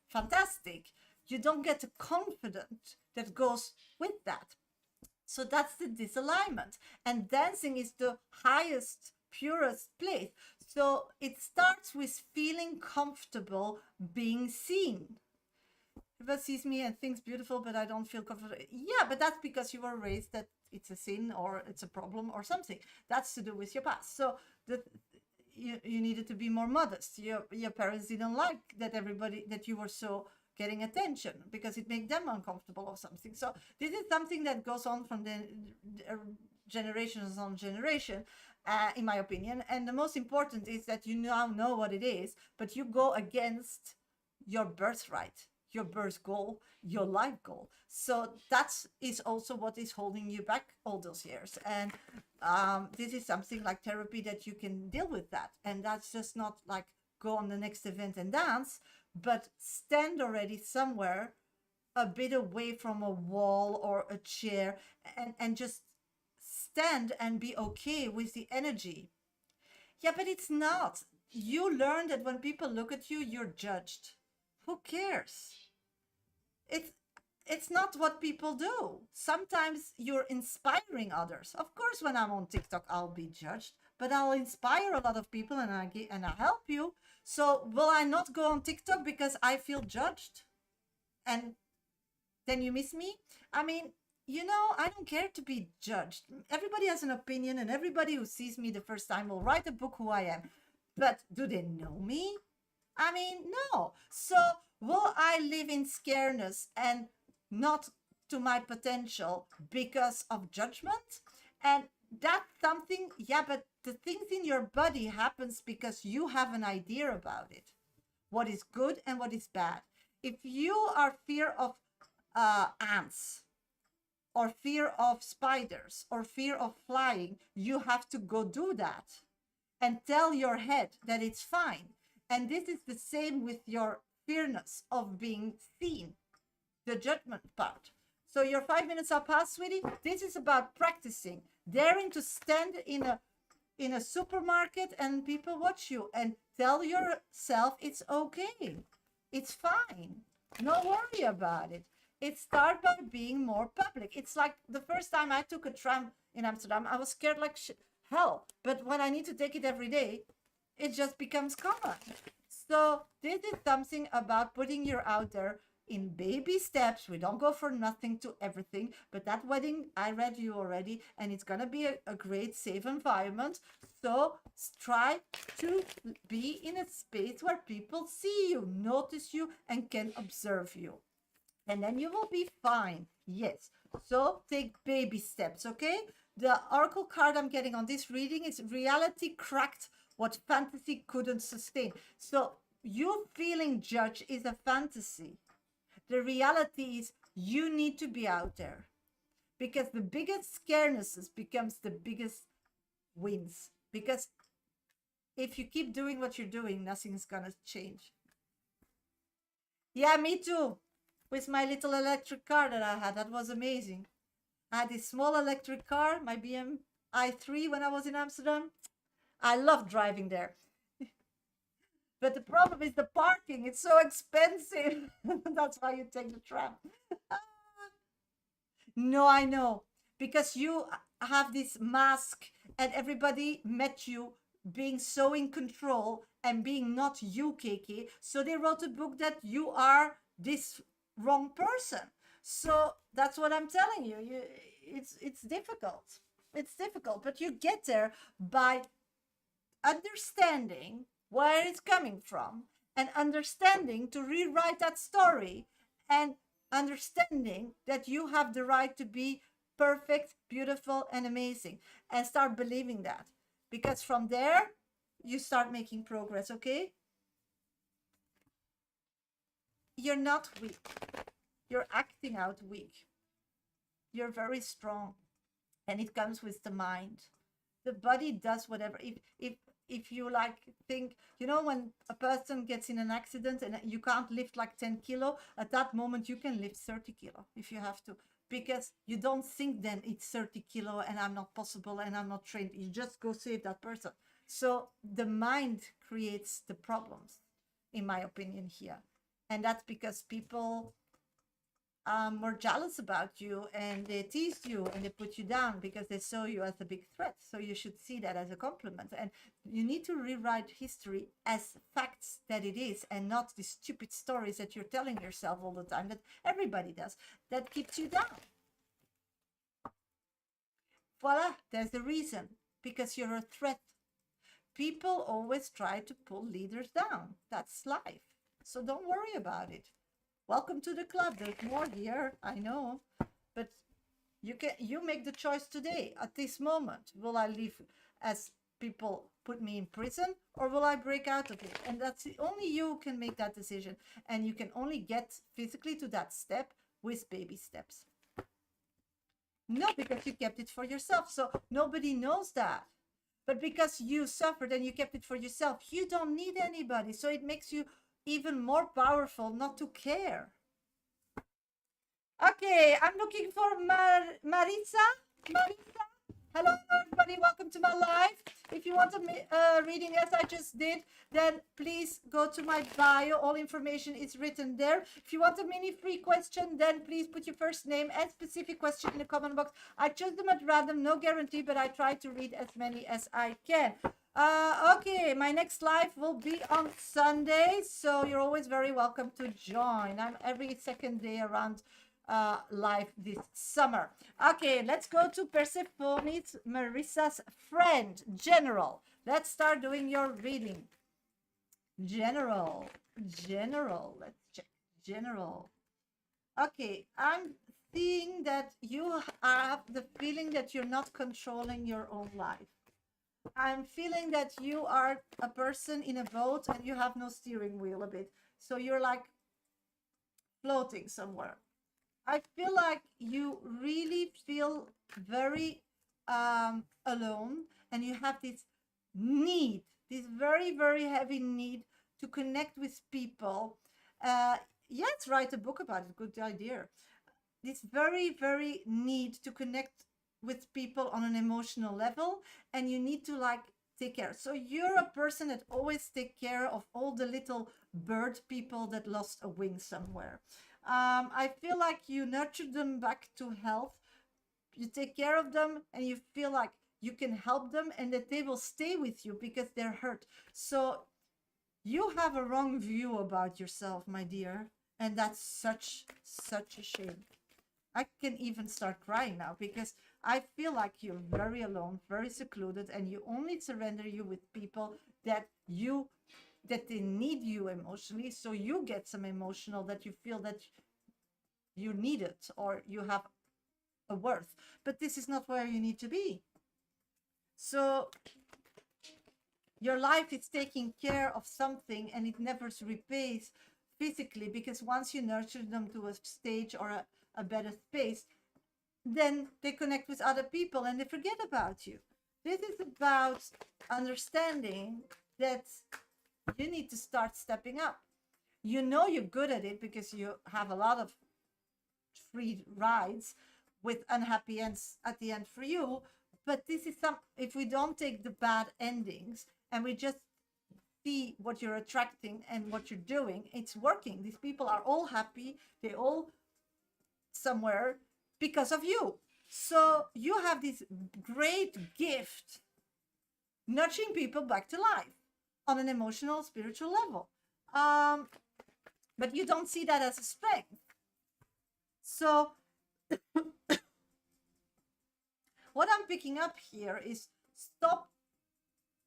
fantastic. You don't get the confidence that goes with that. So that's the disalignment. And dancing is the highest, purest place. So it starts with feeling comfortable being seen. Everybody sees me and thinks beautiful, but I don't feel comfortable. Yeah, but that's because you were raised that it's a sin or it's a problem or something. That's to do with your past. So you needed to be more modest. Your parents didn't like that you were so getting attention, because it made them uncomfortable or something. So this is something that goes on from the generations on generation, in my opinion. And the most important is that you now know what it is, but you go against your birthright, your birth goal, your life goal. So that is also what is holding you back all those years. And this is something like therapy that you can deal with that. And that's just not like go on the next event and dance, but stand already somewhere a bit away from a wall or a chair, and just stand and be okay with the energy. Yeah, but it's not. You learn that when people look at you, you're judged. Who cares? It's not what people do. Sometimes you're inspiring others. Of course, when I'm on TikTok, I'll be judged, but I'll inspire a lot of people, and I help you. So will I not go on TikTok because I feel judged? And then you miss me? I mean, I don't care to be judged. Everybody has an opinion, and everybody who sees me the first time will write a book who I am. But do they know me? I mean, no. So will I live in scareness and not to my potential because of judgment? And that's something, yeah, but the things in your body happens because you have an idea about it. What is good and what is bad. If you are fear of ants, or fear of spiders, or fear of flying, you have to go do that and tell your head that it's fine. And this is the same with your fearness of being seen, the judgment part. So your 5 minutes are past, sweetie. This is about practicing, daring to stand in a supermarket and people watch you, and tell yourself it's okay. It's fine. No worry about it. It starts by being more public. It's like the first time I took a tram in Amsterdam, I was scared like hell. But when I need to take it every day, it just becomes common. So this is something about putting you out there in baby steps. We don't go for nothing to everything, but that wedding, I read you already, and it's going to be a great safe environment. So try to be in a space where people see you, notice you, and can observe you. And then you will be fine. Yes. So take baby steps, okay? The oracle card I'm getting on this reading is reality cracked what fantasy couldn't sustain. So you feeling judged is a fantasy. The reality is you need to be out there, because the biggest scarenesses becomes the biggest wins. Because if you keep doing what you're doing, nothing's gonna change. Yeah, me too. With my little electric car that I had, that was amazing. I had this small electric car, my BMW i3, when I was in Amsterdam. I love driving there. But the problem is the parking. It's so expensive. That's why you take the tram. No, I know. Because you have this mask and everybody met you being so in control and being not you, Kiki. So they wrote a book that you are this wrong person. So that's what I'm telling you. It's difficult. It's difficult, but you get there by understanding where it's coming from and understanding to rewrite that story and understanding that you have the right to be perfect, beautiful, and amazing, and start believing that, because from there you start making progress. Okay, you're not weak, you're acting out weak, you're very strong, and it comes with the mind. The body does whatever. If you like think, when a person gets in an accident and you can't lift like 10 kilo, at that moment you can lift 30 kilo if you have to, because you don't think then it's 30 kilo and I'm not possible and I'm not trained. You just go save that person. So the mind creates the problems, in my opinion, here. And that's because people were jealous about you and they teased you and they put you down because they saw you as a big threat. So you should see that as a compliment. And you need to rewrite history as facts that it is, and not the stupid stories that you're telling yourself all the time, that everybody does, that keeps you down. Voila, there's the reason. Because you're a threat. People always try to pull leaders down. That's life. So don't worry about it. Welcome to the club. There's more here, I know, but you make the choice today. At this moment, will I live as people put me in prison, or will I break out of it? And that's only you can make that decision, and you can only get physically to that step with baby steps. No, because you kept it for yourself, so nobody knows that. But because you suffered and you kept it for yourself, you don't need anybody. So it makes you even more powerful not to care. Okay, I'm looking for Marisa. Marisa, hello everybody, welcome to my live. If you want a reading as I just did, then please go to my bio. All information is written there. If you want a mini free question, then please put your first name and specific question in the comment box. I choose them at random, no guarantee, but I try to read as many as I can. Okay, my next live will be on Sunday, so you're always very welcome to join. I'm every second day around live this summer. Okay, let's go to Persephone's Marissa's friend, General. Let's start doing your reading. General, let's check. General. Okay, I'm seeing that you have the feeling that you're not controlling your own life. I'm feeling that you are a person in a boat and you have no steering wheel a bit. So you're like floating somewhere. I feel like you really feel very alone, and you have this need, this very, very heavy need to connect with people. Yes, write a book about it. Good idea. This very, very need to connect with people on an emotional level, and you need to like take care. So you're a person that always take care of all the little bird people that lost a wing somewhere. I feel like you nurture them back to health. You take care of them and you feel like you can help them and that they will stay with you because they're hurt. So you have a wrong view about yourself, my dear. And that's such a shame. I can even start crying now because I feel like you're very alone, very secluded, and you only surrender you with people that they need you emotionally. So you get some emotional that you feel that you need it or you have a worth. But this is not where you need to be. So your life is taking care of something and it never repays physically, because once you nurture them to a stage or a better space, then they connect with other people and they forget about you. This is about understanding that you need to start stepping up. You know you're good at it because you have a lot of free rides with unhappy ends at the end for you, But this is some, if we don't take the bad endings and we just see what you're attracting and what you're doing, it's working. These people are all happy. They all somewhere because of you. So you have this great gift, nudging people back to life on an emotional, spiritual level. But you don't see that as a strength. So what I'm picking up here is stop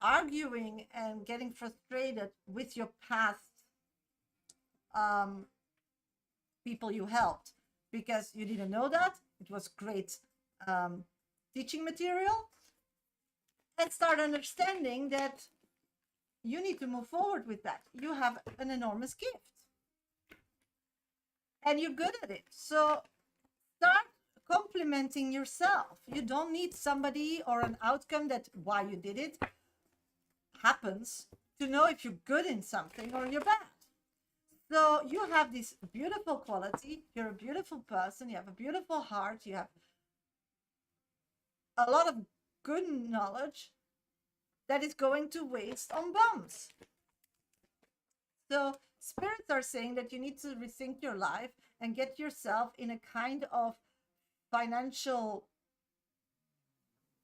arguing and getting frustrated with your past people you helped because you didn't know that. It was great teaching material. And start understanding that you need to move forward with that. You have an enormous gift. And you're good at it. So start complimenting yourself. You don't need somebody or an outcome that why you did it happens to know if you're good in something or you're bad. So you have this beautiful quality. You're a beautiful person. You have a beautiful heart. You have a lot of good knowledge that is going to waste on bums. So spirits are saying that you need to rethink your life and get yourself in a kind of financial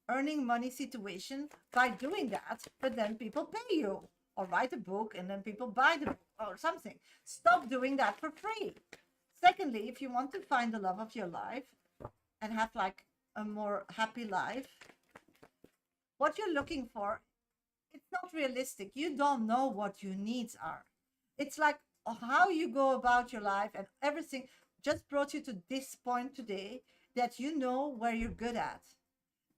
earning money situation by doing that, but then people pay you or write a book and then people buy the book or something. Stop doing that for free. Secondly, if you want to find the love of your life and have like a more happy life, what you're looking for, it's not realistic. You don't know what your needs are. It's like how you go about your life and everything just brought you to this point today that you know where you're good at.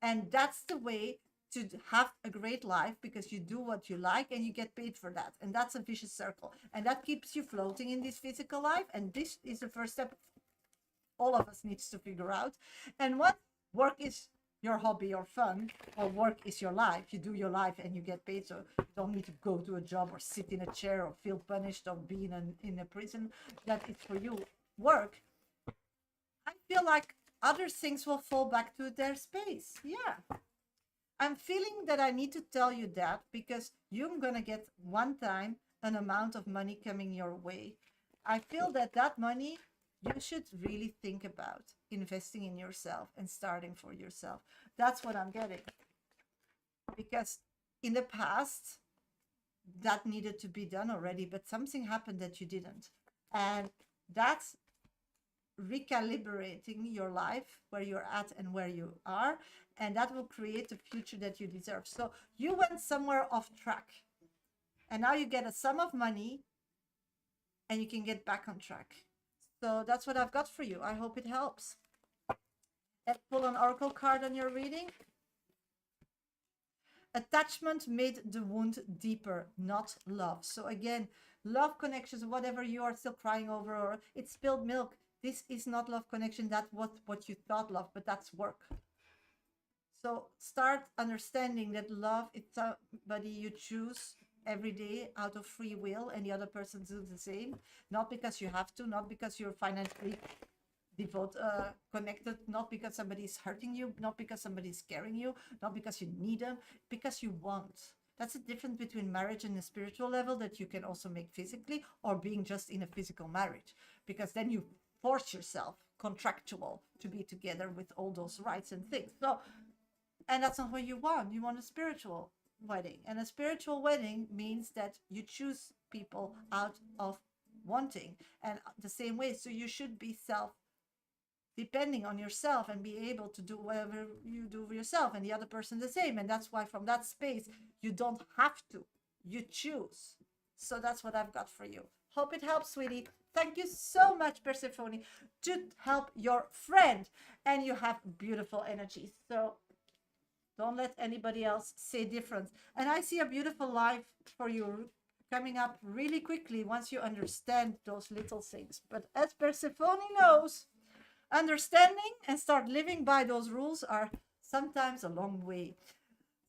And that's the way to have a great life, because you do what you like and you get paid for that. And that's a vicious circle. And that keeps you floating in this physical life. And this is the first step all of us needs to figure out. And what work is your hobby or fun, or work is your life. You do your life and you get paid, so you don't need to go to a job or sit in a chair or feel punished or be in a prison. That is for you work. I feel like other things will fall back to their space. Yeah, I'm feeling that I need to tell you that because you're gonna get one time an amount of money coming your way. I feel that that money you should really think about investing in yourself and starting for yourself. That's what I'm getting. Because in the past, that needed to be done already, but something happened that you didn't. And that's recalibrating your life, where you're at and where you are. And that will create the future that you deserve. So you went somewhere off track. And now you get a sum of money and you can get back on track. So that's what I've got for you. I hope it helps. Let's pull an oracle card on your reading. Attachment made the wound deeper, not love. So again, love connections, whatever you are still crying over, or it's spilled milk. This is not love connection. That's what you thought love, but that's work. So start understanding that love is somebody you choose every day out of free will, and the other person does the same, not because you have to, not because you're financially connected, not because somebody is hurting you, not because somebody is scaring you, not because you need them, because you want. That's the difference between marriage and a spiritual level that you can also make physically, or being just in a physical marriage, because then you force yourself contractual to be together with all those rights and things. So, and that's not what you want. You want a spiritual wedding, and a spiritual wedding means that you choose people out of wanting, and the same way. So you should be depending on yourself and be able to do whatever you do for yourself, and the other person the same. And that's why from that space you don't have to, you choose. So that's what I've got for you. Hope it helps, sweetie. Thank you so much, Persephone, to help your friend. And you have beautiful energy, so don't let anybody else say different. And I see a beautiful life for you coming up really quickly once you understand those little things. But as Persephone knows, understanding and start living by those rules are sometimes a long way.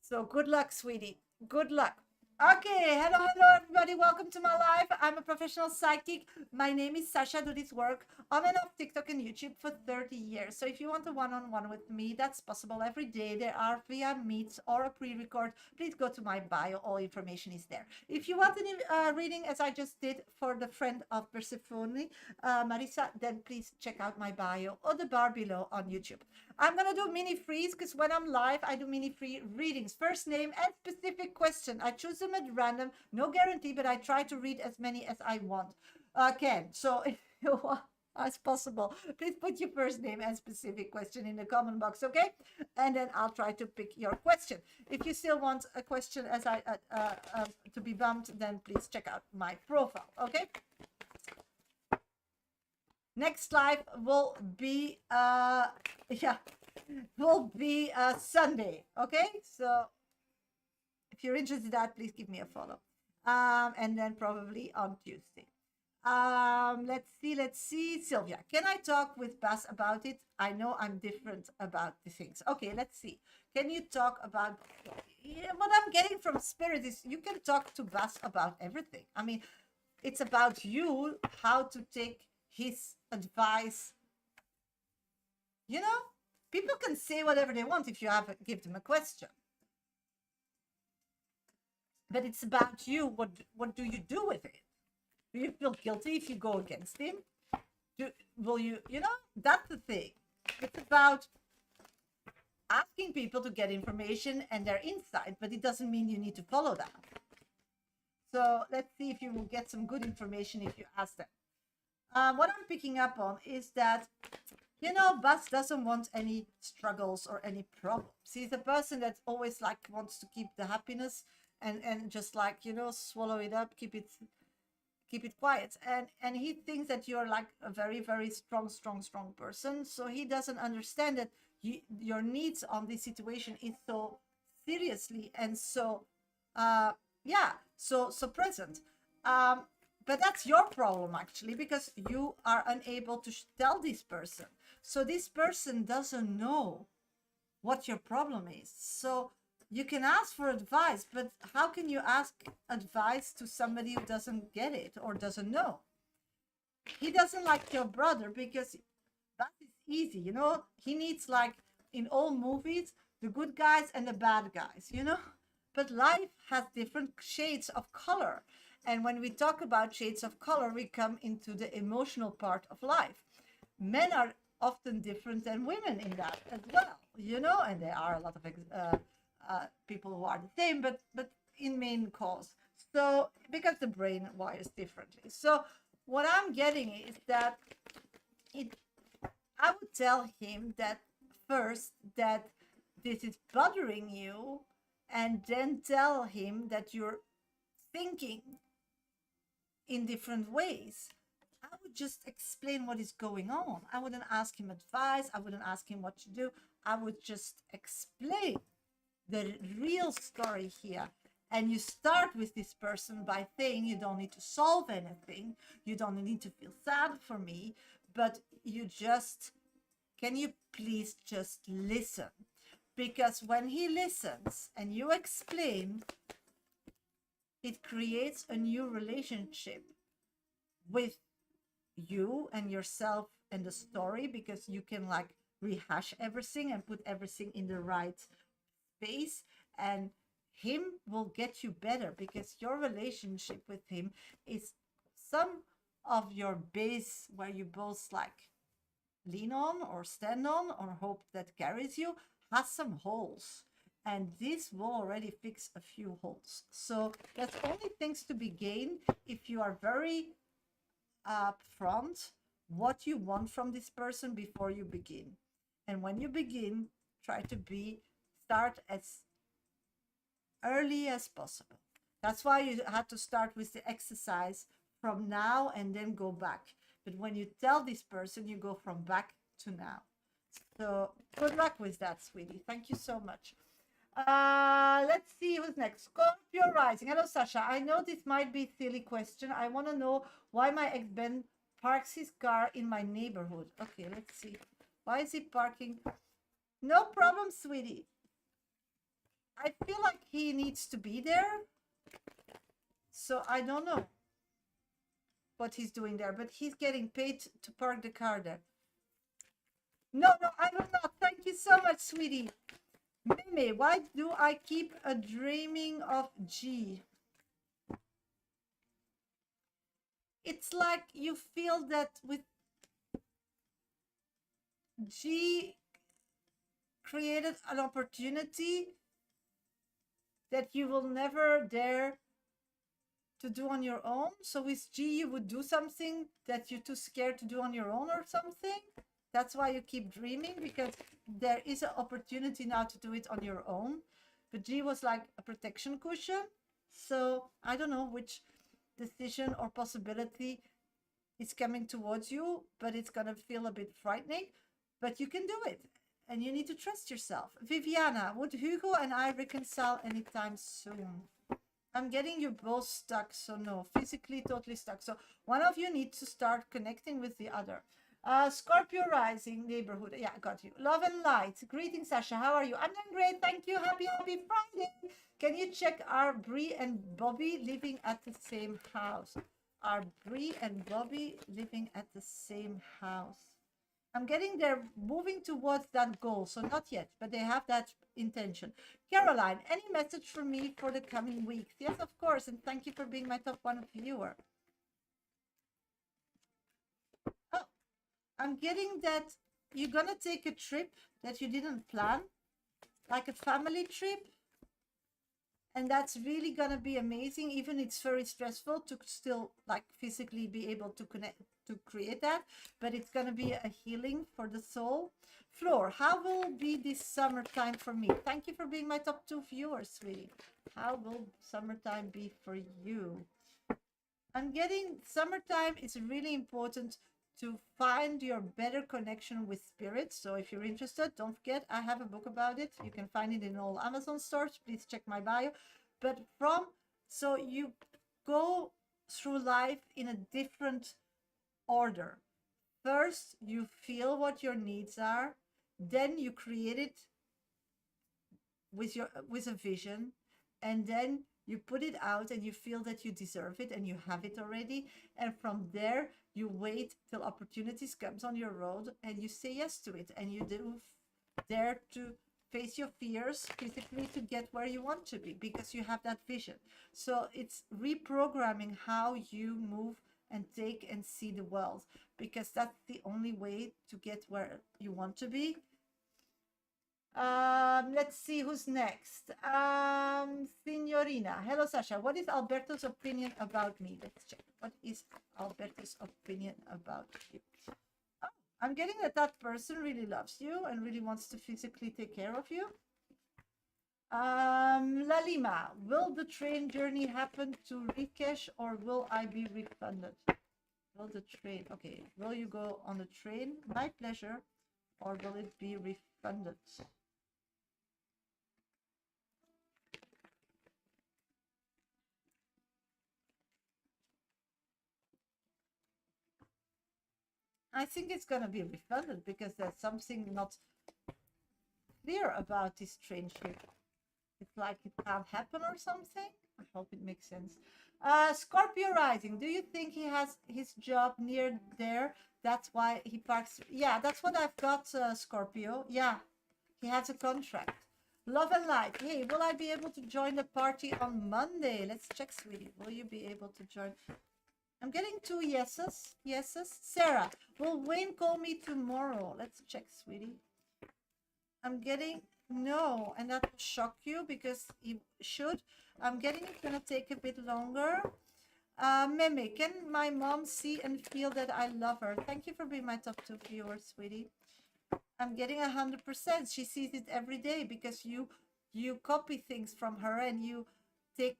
So good luck, sweetie. Good luck. Okay, hello everybody. Welcome to my life. I'm a professional psychic. My name is Shasha. I do this work on and off TikTok and YouTube for 30 years. So if you want a one-on-one with me, that's possible every day. There are via meets or a pre-record. Please go to my bio. All information is there. If you want a reading, as I just did for the friend of Persephone, Marisa, then please check out my bio or the bar below on YouTube. I'm gonna do mini freeze because when I'm live, I do mini free readings. First name and specific question. I choose them at random, no guarantee, but I try to read as many as I want. Can. So if you want, as possible, please put your first name and specific question in the comment box, okay? And then I'll try to pick your question. If you still want a question as I to be bumped, then please check out my profile, okay? Next live will be Sunday, okay? So if you're interested in that, please give me a follow. And then probably on Tuesday. Let's see. Sylvia, can I talk with Bas about it? I know I'm different about the things. Okay, let's see. Can you talk about what I'm getting from Spirit is you can talk to Bas about everything. I mean, it's about you, how to take his advice. You know, people can say whatever they want if you give them a question. But it's about you. What do you do with it? Do you feel guilty if you go against him? Will you, that's the thing. It's about asking people to get information and their insight, but it doesn't mean you need to follow that. So let's see if you will get some good information if you ask them. What I'm picking up on is that, Bas doesn't want any struggles or any problems. He's a person that always wants to keep the happiness and just swallow it up, keep it quiet. And he thinks that you're a very, very strong person. So he doesn't understand that your needs on this situation is so seriously and so, so present. But that's your problem, actually, because you are unable to tell this person. So this person doesn't know what your problem is. So you can ask for advice, but how can you ask advice to somebody who doesn't get it or doesn't know? He doesn't like your brother because that is easy, He needs, in all movies, the good guys and the bad guys, But life has different shades of color. And when we talk about shades of color, we come into the emotional part of life. Men are often different than women in that as well, and there are a lot of people who are the same, but in main cause. So because the brain wires differently. So what I'm getting is that I would tell him that first that this is bothering you, and then tell him that you're thinking in different ways. I would just explain what is going on. I wouldn't ask him advice. I wouldn't ask him what to do. I would just explain the real story here. And you start with this person by saying you don't need to solve anything. You don't need to feel sad for me, but can you please just listen? Because when he listens and you explain, it creates a new relationship with you and yourself and the story, because you can rehash everything and put everything in the right space, and him will get you better because your relationship with him is some of your base where you both lean on or stand on or hope that carries you has some holes. And this will already fix a few holes. So that's only things to be gained if you are very upfront what you want from this person before you begin. And when you begin, try to start as early as possible. That's why you had to start with the exercise from now and then go back. But when you tell this person, you go from back to now. So good luck with that, sweetie. Thank you so much. Let's see who's next. Scorpio rising. Hello, Sasha. I know this might be a silly question. I want to know why my ex-Ben parks his car in my neighborhood. Okay, let's see. Why is he parking? No problem, sweetie. I feel like he needs to be there. So I don't know what he's doing there, but he's getting paid to park the car there. No, no, I will not. Thank you so much, sweetie. Meme, why do I keep a dreaming of G? It's like you feel that with G created an opportunity that you will never dare to do on your own. So with G, you would do something that you're too scared to do on your own or something. That's why you keep dreaming, because there is an opportunity now to do it on your own. But G was like a protection cushion. So I don't know which decision or possibility is coming towards you, but it's going to feel a bit frightening. But you can do it. And you need to trust yourself. Viviana, would Hugo and I reconcile anytime soon? I'm getting you both stuck, so no, physically totally stuck. So one of you needs to start connecting with the other. Scorpio rising neighborhood. Yeah, got you. Love and light. Greetings, Sasha. How are you? I'm doing great. Thank you. Happy Friday. Can you check are Bree and Bobby living at the same house? Are Bree and Bobby living at the same house? I'm getting they're moving towards that goal. So not yet, but they have that intention. Caroline, any message for me for the coming weeks? Yes, of course. And thank you for being my top one viewer. Oh, I'm getting that you're going to take a trip that you didn't plan, like a family trip. And that's really going to be amazing. Even it's very stressful to still like physically be able to connect, to create that, but it's going to be a healing for the soul. Floor, how will be this summertime for me? Thank you for being my top 2 viewers, sweetie. How will summertime be for you? I'm getting summertime is really important to find your better connection with spirit. So if you're interested, don't forget, I have a book about it. You can find it in all Amazon stores. Please check my bio. But so you go through life in a different order. First, you feel what your needs are. Then you create it with a vision. And then you put it out and you feel that you deserve it and you have it already. And from there, you wait till opportunities comes on your road and you say yes to it. And you do dare to face your fears physically to get where you want to be, because you have that vision. So it's reprogramming how you move and take and see the world, because that's the only way to get where you want to be. Let's see who's next. Signorina. Hello, Sasha. What is Alberto's opinion about me? Let's check. What is Alberto's opinion about you? Oh, I'm getting that person really loves you and really wants to physically take care of you. Lalima, will the train journey happen to Rikesh or will I be refunded? Will the train, okay, will you go on the train? My pleasure. Or will it be refunded? I think it's going to be refunded because there's something not clear about this train trip. It's like it can't happen or something. I hope it makes sense. Scorpio rising. Do you think he has his job near there? That's why he parks. Yeah, that's what I've got, Scorpio. Yeah, he has a contract. Love and light. Hey, will I be able to join the party on Monday? Let's check, sweetie. Will you be able to join? I'm getting 2 yeses. Yeses. Sarah, will Wayne call me tomorrow? Let's check, sweetie. I'm getting no, and that will shock you because he should. I'm getting it's gonna take a bit longer. Meme, can my mom see and feel that I love her? Thank you for being my top 2 viewers, sweetie. I'm getting 100%. She sees it every day because you copy things from her and you take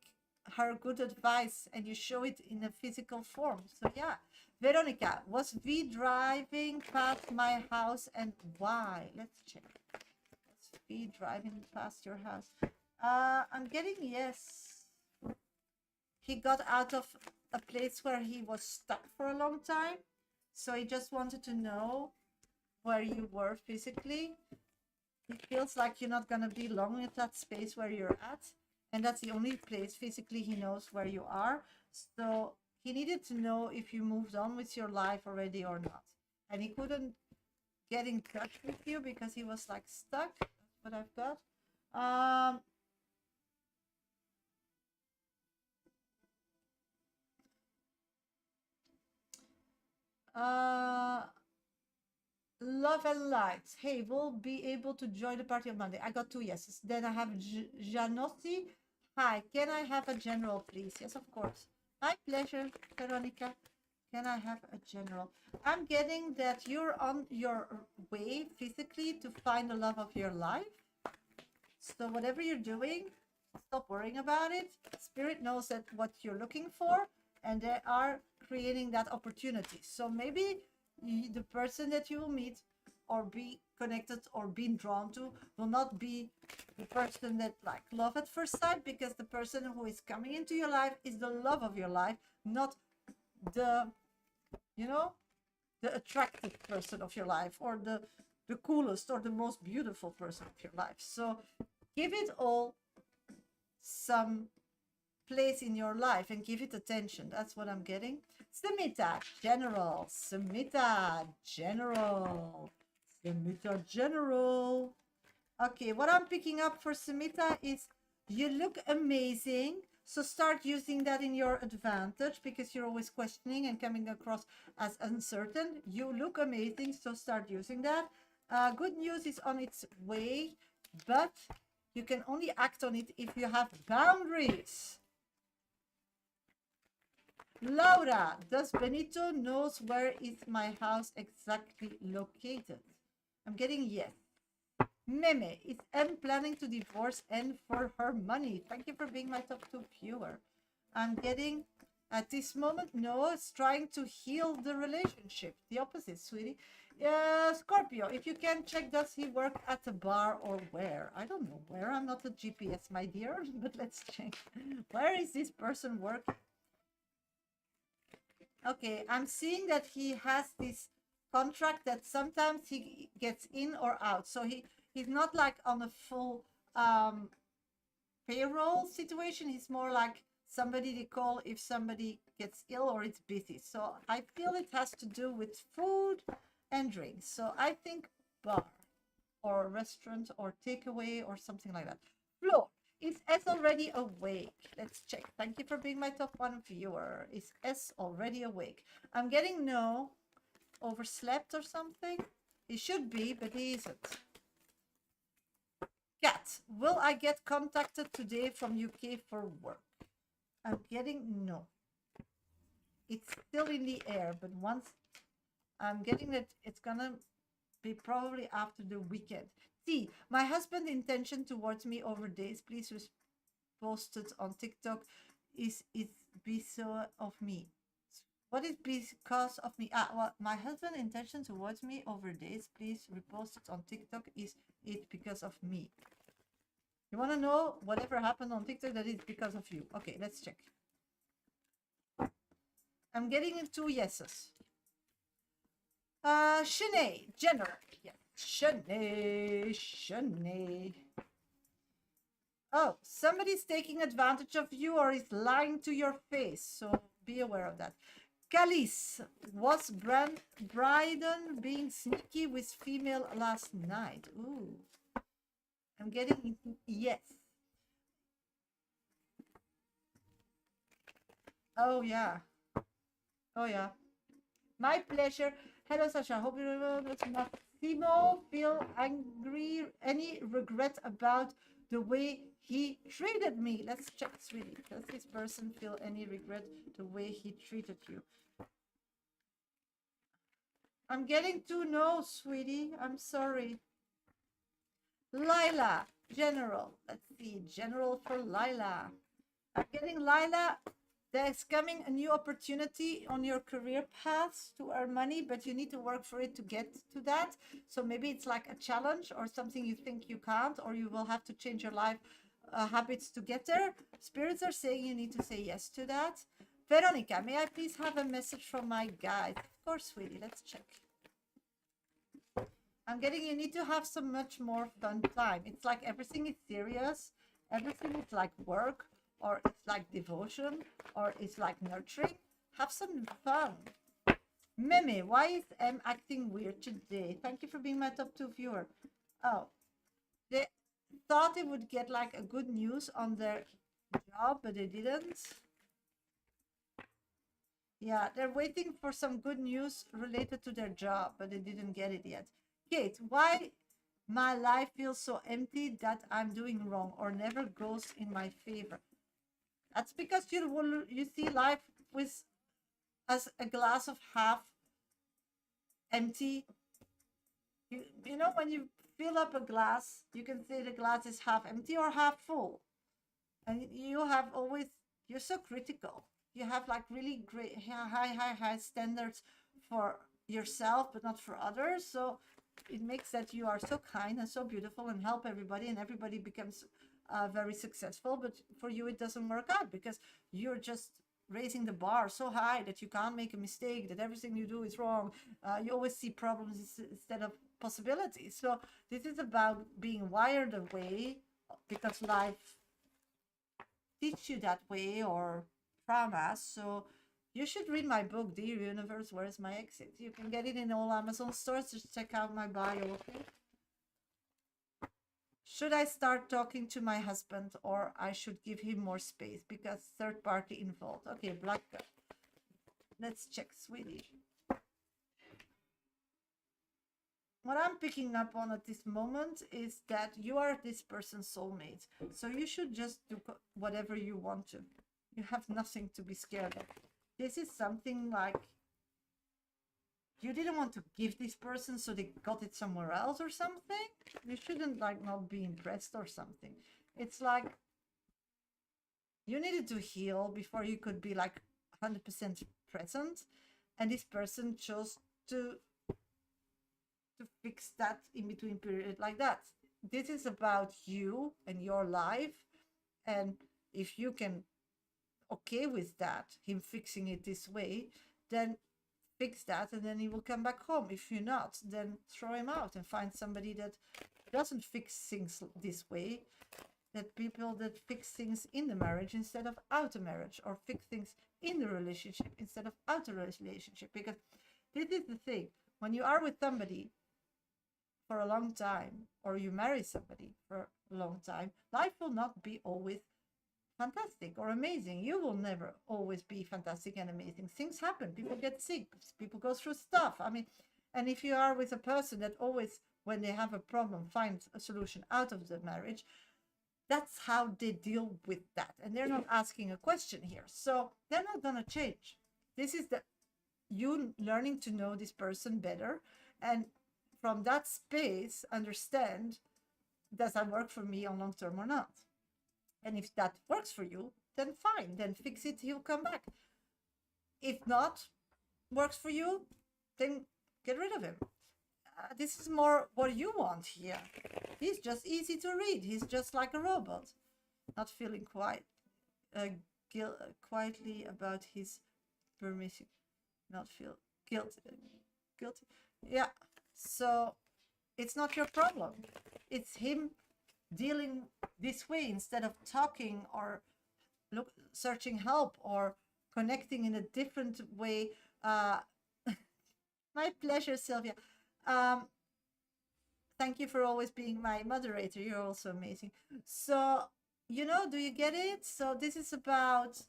her good advice and you show it in a physical form. So yeah. Veronica, was V driving past my house and why? Let's check. Was V driving past your house? I'm getting yes. He got out of a place where he was stuck for a long time. So he just wanted to know where you were physically. It feels like you're not going to be long in that space where you're at. And that's the only place physically he knows where you are. So he needed to know if you moved on with your life already or not. And he couldn't get in touch with you because he was like stuck. That's what I've got. Love and light. Hey, we'll be able to join the party on Monday. I got 2 yeses. Then I have Janossi. Hi, can I have a general, please? Yes, of course. My pleasure, Veronica. Can I have a general? I'm getting that you're on your way physically to find the love of your life. So whatever you're doing, stop worrying about it. Spirit knows that what you're looking for, and they are creating that opportunity. So maybe the person that you will meet or be connected or being drawn to will not be the person that like love at first sight, because the person who is coming into your life is the love of your life, not the, you know, the attractive person of your life, or the coolest or the most beautiful person of your life. So give it all some place in your life and give it attention. That's what I'm getting. Samita, general. Samita, general. Samita, general. Okay, what I'm picking up for Samita is you look amazing. So start using that in your advantage, because you're always questioning and coming across as uncertain. You look amazing, so start using that. Good news is on its way, but you can only act on it if you have boundaries. Laura, does Benito knows where is my house exactly located? I'm getting yes. Meme, is M planning to divorce N for her money? Thank you for being my top 2 viewer. I'm getting, at this moment, no, it's trying to heal the relationship. The opposite, sweetie. Scorpio, if you can check, does he work at a bar or where? I don't know where. I'm not a GPS, my dear, but let's check. Where is this person working? Okay, I'm seeing that he has this contract that sometimes he gets in or out. So he's not like on a full payroll situation. He's more like somebody they call if somebody gets ill or it's busy. So I feel it has to do with food and drinks. So I think bar or restaurant or takeaway or something like that. Flo, is S already awake? Let's check. Thank you for being my top 1 viewer. Is S already awake? I'm getting no. Overslept or something? He should be, but he isn't. Cat, will I get contacted today from UK for work? I'm getting no. It's still in the air, but once I'm getting that it's gonna be probably after the weekend. See, my husband's intention towards me over days, please posted on TikTok, is be so of me. What is because of me? Well, my husband's intention towards me over days, please repost it on TikTok, is it because of me. You want to know whatever happened on TikTok that is because of you? Okay, let's check. I'm getting 2 yeses. Shanae, Jenner. Yeah, Shanae. Oh, somebody's taking advantage of you or is lying to your face, so be aware of that. Calice, was Bryden being sneaky with female last night? Ooh, I'm getting yes. Oh yeah. Oh yeah. My pleasure. Hello, Sasha. Hope you not Massimo feel angry, any regret about the way he treated me? Let's check, sweetie. Does this person feel any regret the way he treated you? I'm getting 2 no's, sweetie. I'm sorry. Lila, general. Let's see, general for Lila. I'm getting Lila. There's coming a new opportunity on your career path to earn money, but you need to work for it to get to that. So maybe it's like a challenge or something you think you can't, or you will have to change your life habits to get there. Spirits are saying you need to say yes to that. Veronica, may I please have a message from my guide? Of course, sweetie. Let's check. I'm getting you need to have some much more fun time. It's like everything is serious Everything is like work, or it's like devotion, or it's like nurturing. Have some fun. Mimi, why is M acting weird today? Thank you for being my top 2 viewer. Oh, they thought they would get like a good news on their job, but they didn't. Yeah, they're waiting for some good news related to their job, but they didn't get it yet. Kate, why my life feels so empty that I'm doing wrong or never goes in my favor? That's because you see life with as a glass of half empty. You know, when you fill up a glass, you can say the glass is half empty or half full. And you have always, you're so critical. You have like really great, high standards for yourself, but not for others. So it makes that you are so kind and so beautiful and help everybody, and everybody becomes very successful. But for you, it doesn't work out because you're just raising the bar so high that you can't make a mistake, that everything you do is wrong. You always see problems instead of possibilities. So this is about being wired away because life teach you that way, or traumas. So you should read my book, Dear Universe, Where's My Exit? You can get it in all Amazon stores. Just check out my bio, okay? Should I start talking to my husband, or I should give him more space because third party involved? Okay, Black Girl. Let's check, sweetie. What I'm picking up on at this moment is that you are this person's soulmate. So you should just do whatever you want to. You have nothing to be scared of. This is something like you didn't want to give this person, so they got it somewhere else or something. You shouldn't like not be impressed or something. It's like you needed to heal before you could be like 100% present, and this person chose to fix that in between period like that. This is about you and your life, and if you can okay with that, him fixing it this way, then fix that, and then he will come back home. If you're not, then throw him out and find somebody that doesn't fix things this way, that people that fix things in the marriage instead of out of marriage, or fix things in the relationship instead of out of relationship. Because this is the thing, when you are with somebody for a long time, or you marry somebody for a long time, life will not be always fantastic or amazing. You will never always be fantastic and amazing. Things happen. People get sick. People go through stuff. I mean, and if you are with a person that always, when they have a problem, finds a solution out of the marriage, that's how they deal with that. And they're not asking a question here. So they're not going to change. This is the you learning to know this person better. And from that space, understand, does that work for me on long term or not? And if that works for you, then fine, then fix it, he'll come back. If not works for you, then get rid of him. This is more what you want here. He's just easy to read. He's just like a robot, not feeling quietly about his permission, not feel guilty. Yeah, so it's not your problem. It's him dealing this way instead of talking or searching help or connecting in a different way. My pleasure, Sylvia. Thank you for always being my moderator. You're also amazing. So, do you get it? So this is about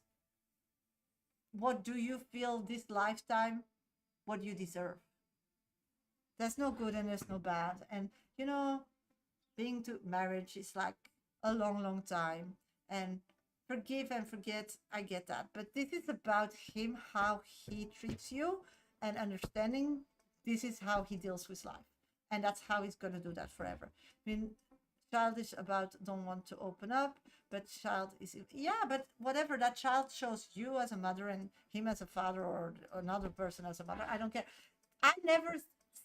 what do you feel this lifetime, what you deserve. There's no good and there's no bad. And, being to marriage is like a long time, and forgive and forget, I get that, but this is about him, how he treats you, and understanding this is how he deals with life, and that's how he's going to do that forever. I mean, child is about don't want to open up, but child is, yeah, but whatever that child shows you as a mother and him as a father, or another person as a mother, I don't care. I never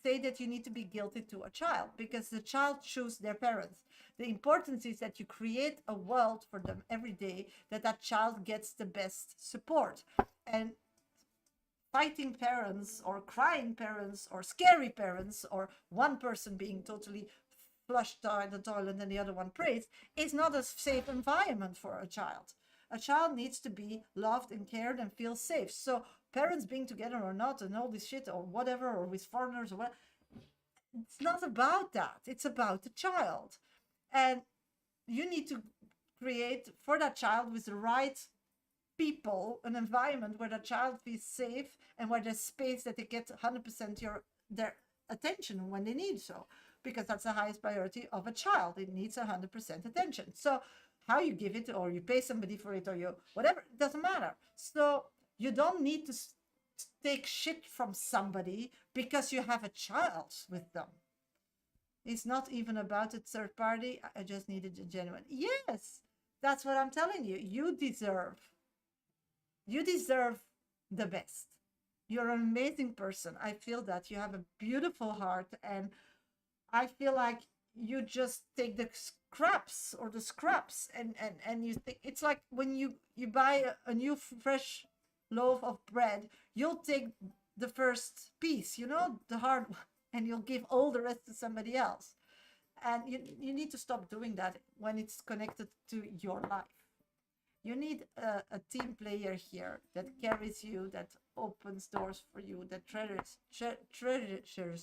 say that you need to be guilty to a child, because the child choose their parents. The importance is that you create a world for them every day, that child gets the best support. And fighting parents or crying parents or scary parents or one person being totally flush the toilet and the other one prays, is not a safe environment for a child. A child needs to be loved and cared and feel safe. So parents being together or not and all this shit or whatever, or with foreigners or what, it's not about that. It's about the child. And you need to create for that child with the right people an environment where the child feels safe and where there's space that they get 100% their attention when they need so, because that's the highest priority of a child. It needs 100% attention. So how you give it, or you pay somebody for it, or you whatever, it doesn't matter. So you don't need to take shit from somebody because you have a child with them. It's not even about a third party. I just needed a genuine. Yes, that's what I'm telling you. You deserve the best. You're an amazing person. I feel that you have a beautiful heart, and I feel like you just take the scraps and you think it's like when you buy a new fresh loaf of bread, you'll take the first piece, the hard one, and you'll give all the rest to somebody else. And you need to stop doing that when it's connected to your life. You need a team player here that carries you, that opens doors for you, that treasures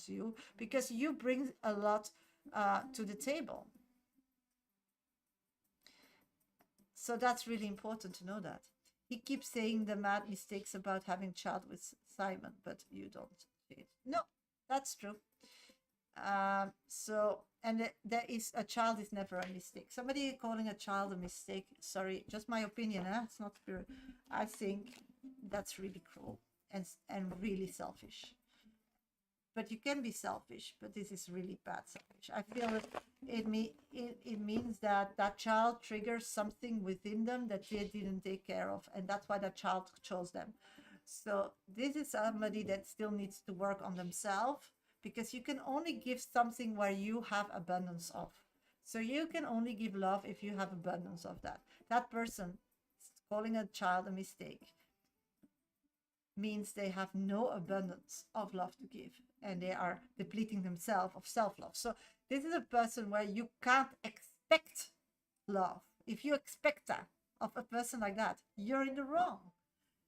you, because you bring a lot to the table. So that's really important to know that. He keeps saying the mad mistakes about having child with Simon, but you don't see it. No, that's true. There is a child is never a mistake. Somebody calling a child a mistake, sorry, just my opinion, it's not spirit. I think that's really cruel and really selfish. But you can be selfish, but this is really bad selfish. I feel it means that child triggers something within them that they didn't take care of, and that's why that child chose them. So this is somebody that still needs to work on themselves, because you can only give something where you have abundance of. So you can only give love if you have abundance of that. That person calling a child a mistake means they have no abundance of love to give, and they are depleting themselves of self-love. So this is a person where you can't expect love. If you expect that of a person like that, you're in the wrong.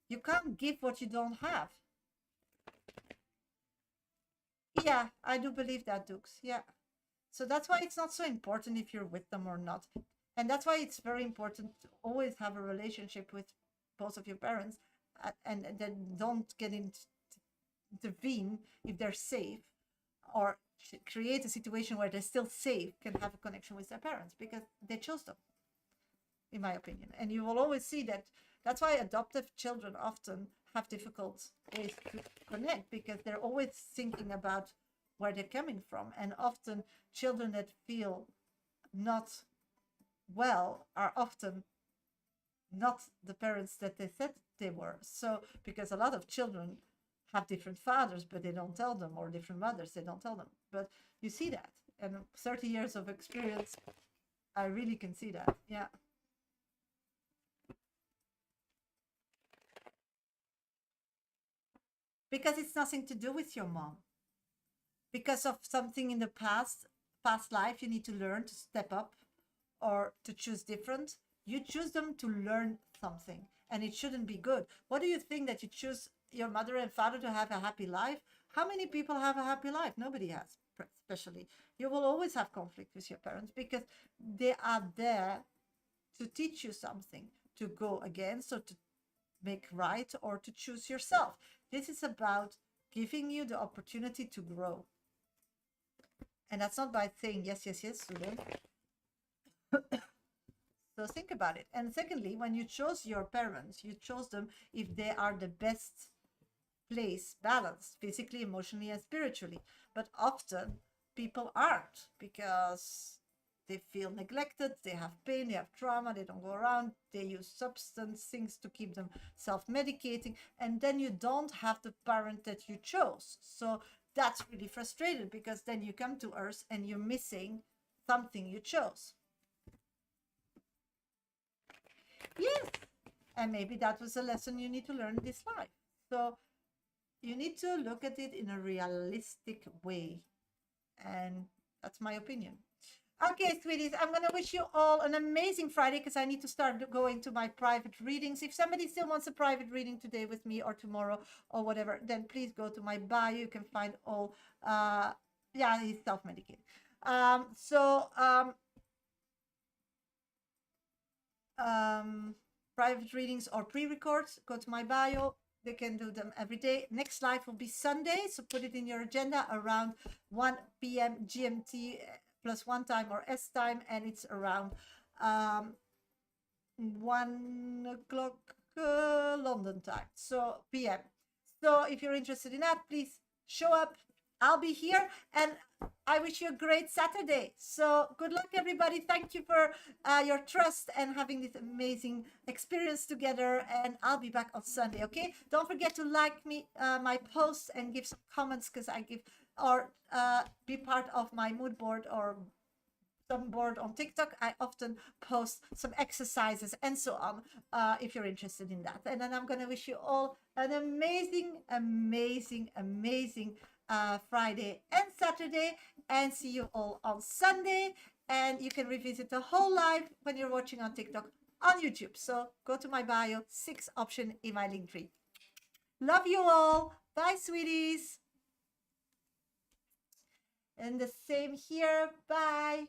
You can't give what you don't have. Yeah, I do believe that, Dukes. Yeah. So that's why it's not so important if you're with them or not. And that's why it's very important to always have a relationship with both of your parents, and then don't get intervene if they're safe, or create a situation where they're still safe, can have a connection with their parents because they chose them, in my opinion. And you will always see that. That's why adoptive children often have difficult ways to connect, because they're always thinking about where they're coming from. And often children that feel not well are often not the parents that they said they were. So because a lot of children have different fathers, but they don't tell them, or different mothers, they don't tell them. But you see that. And 30 years of experience, I really can see that. Yeah. Because it's nothing to do with your mom. Because of something in the past life, you need to learn to step up or to choose different. You choose them to learn something, and it shouldn't be good. What do you think, that you choose your mother and father to have a happy life? How many people have a happy life? Nobody has, especially. You will always have conflict with your parents because they are there to teach you something, to go against or to make right, or to choose yourself. This is about giving you the opportunity to grow. And that's not by saying yes, yes, yes to them. So think about it. And secondly, when you chose your parents, you chose them if they are the best place, balanced physically, emotionally, and spiritually. But often people aren't, because they feel neglected, they have pain, they have trauma, they don't go around, they use substance things to keep them self-medicating, and then you don't have the parent that you chose. So that's really frustrating, because then you come to Earth and you're missing something you chose. Yes, and maybe that was a lesson you need to learn in this life. So you need to look at it in a realistic way, and that's my opinion. Okay, sweeties, I'm going to wish you all an amazing Friday because I need to start going to my private readings. If somebody still wants a private reading today with me or tomorrow or whatever, then please go to my bio. You can find all, yeah, he's self-medicated. So, um, private readings or pre-records, go to my bio. They can do them every day. Next live will be Sunday, so put it in your agenda around 1 p.m. GMT plus one time or S time, and it's around 1 o'clock London time, so PM. So if you're interested in that, please show up. I'll be here, and I wish you a great Saturday. So good luck, everybody. Thank you for your trust and having this amazing experience together. And I'll be back on Sunday. Okay? Don't forget to like me, my posts, and give some comments because I give or be part of my mood board or some board on TikTok. I often post some exercises and so on if you're interested in that. And then I'm going to wish you all an amazing, amazing, amazing Friday and Saturday, and see you all on Sunday. And you can revisit the whole live when you're watching on TikTok on YouTube. So go to my bio, 6 option in my link tree. Love you all. Bye, sweeties. And the same here. Bye.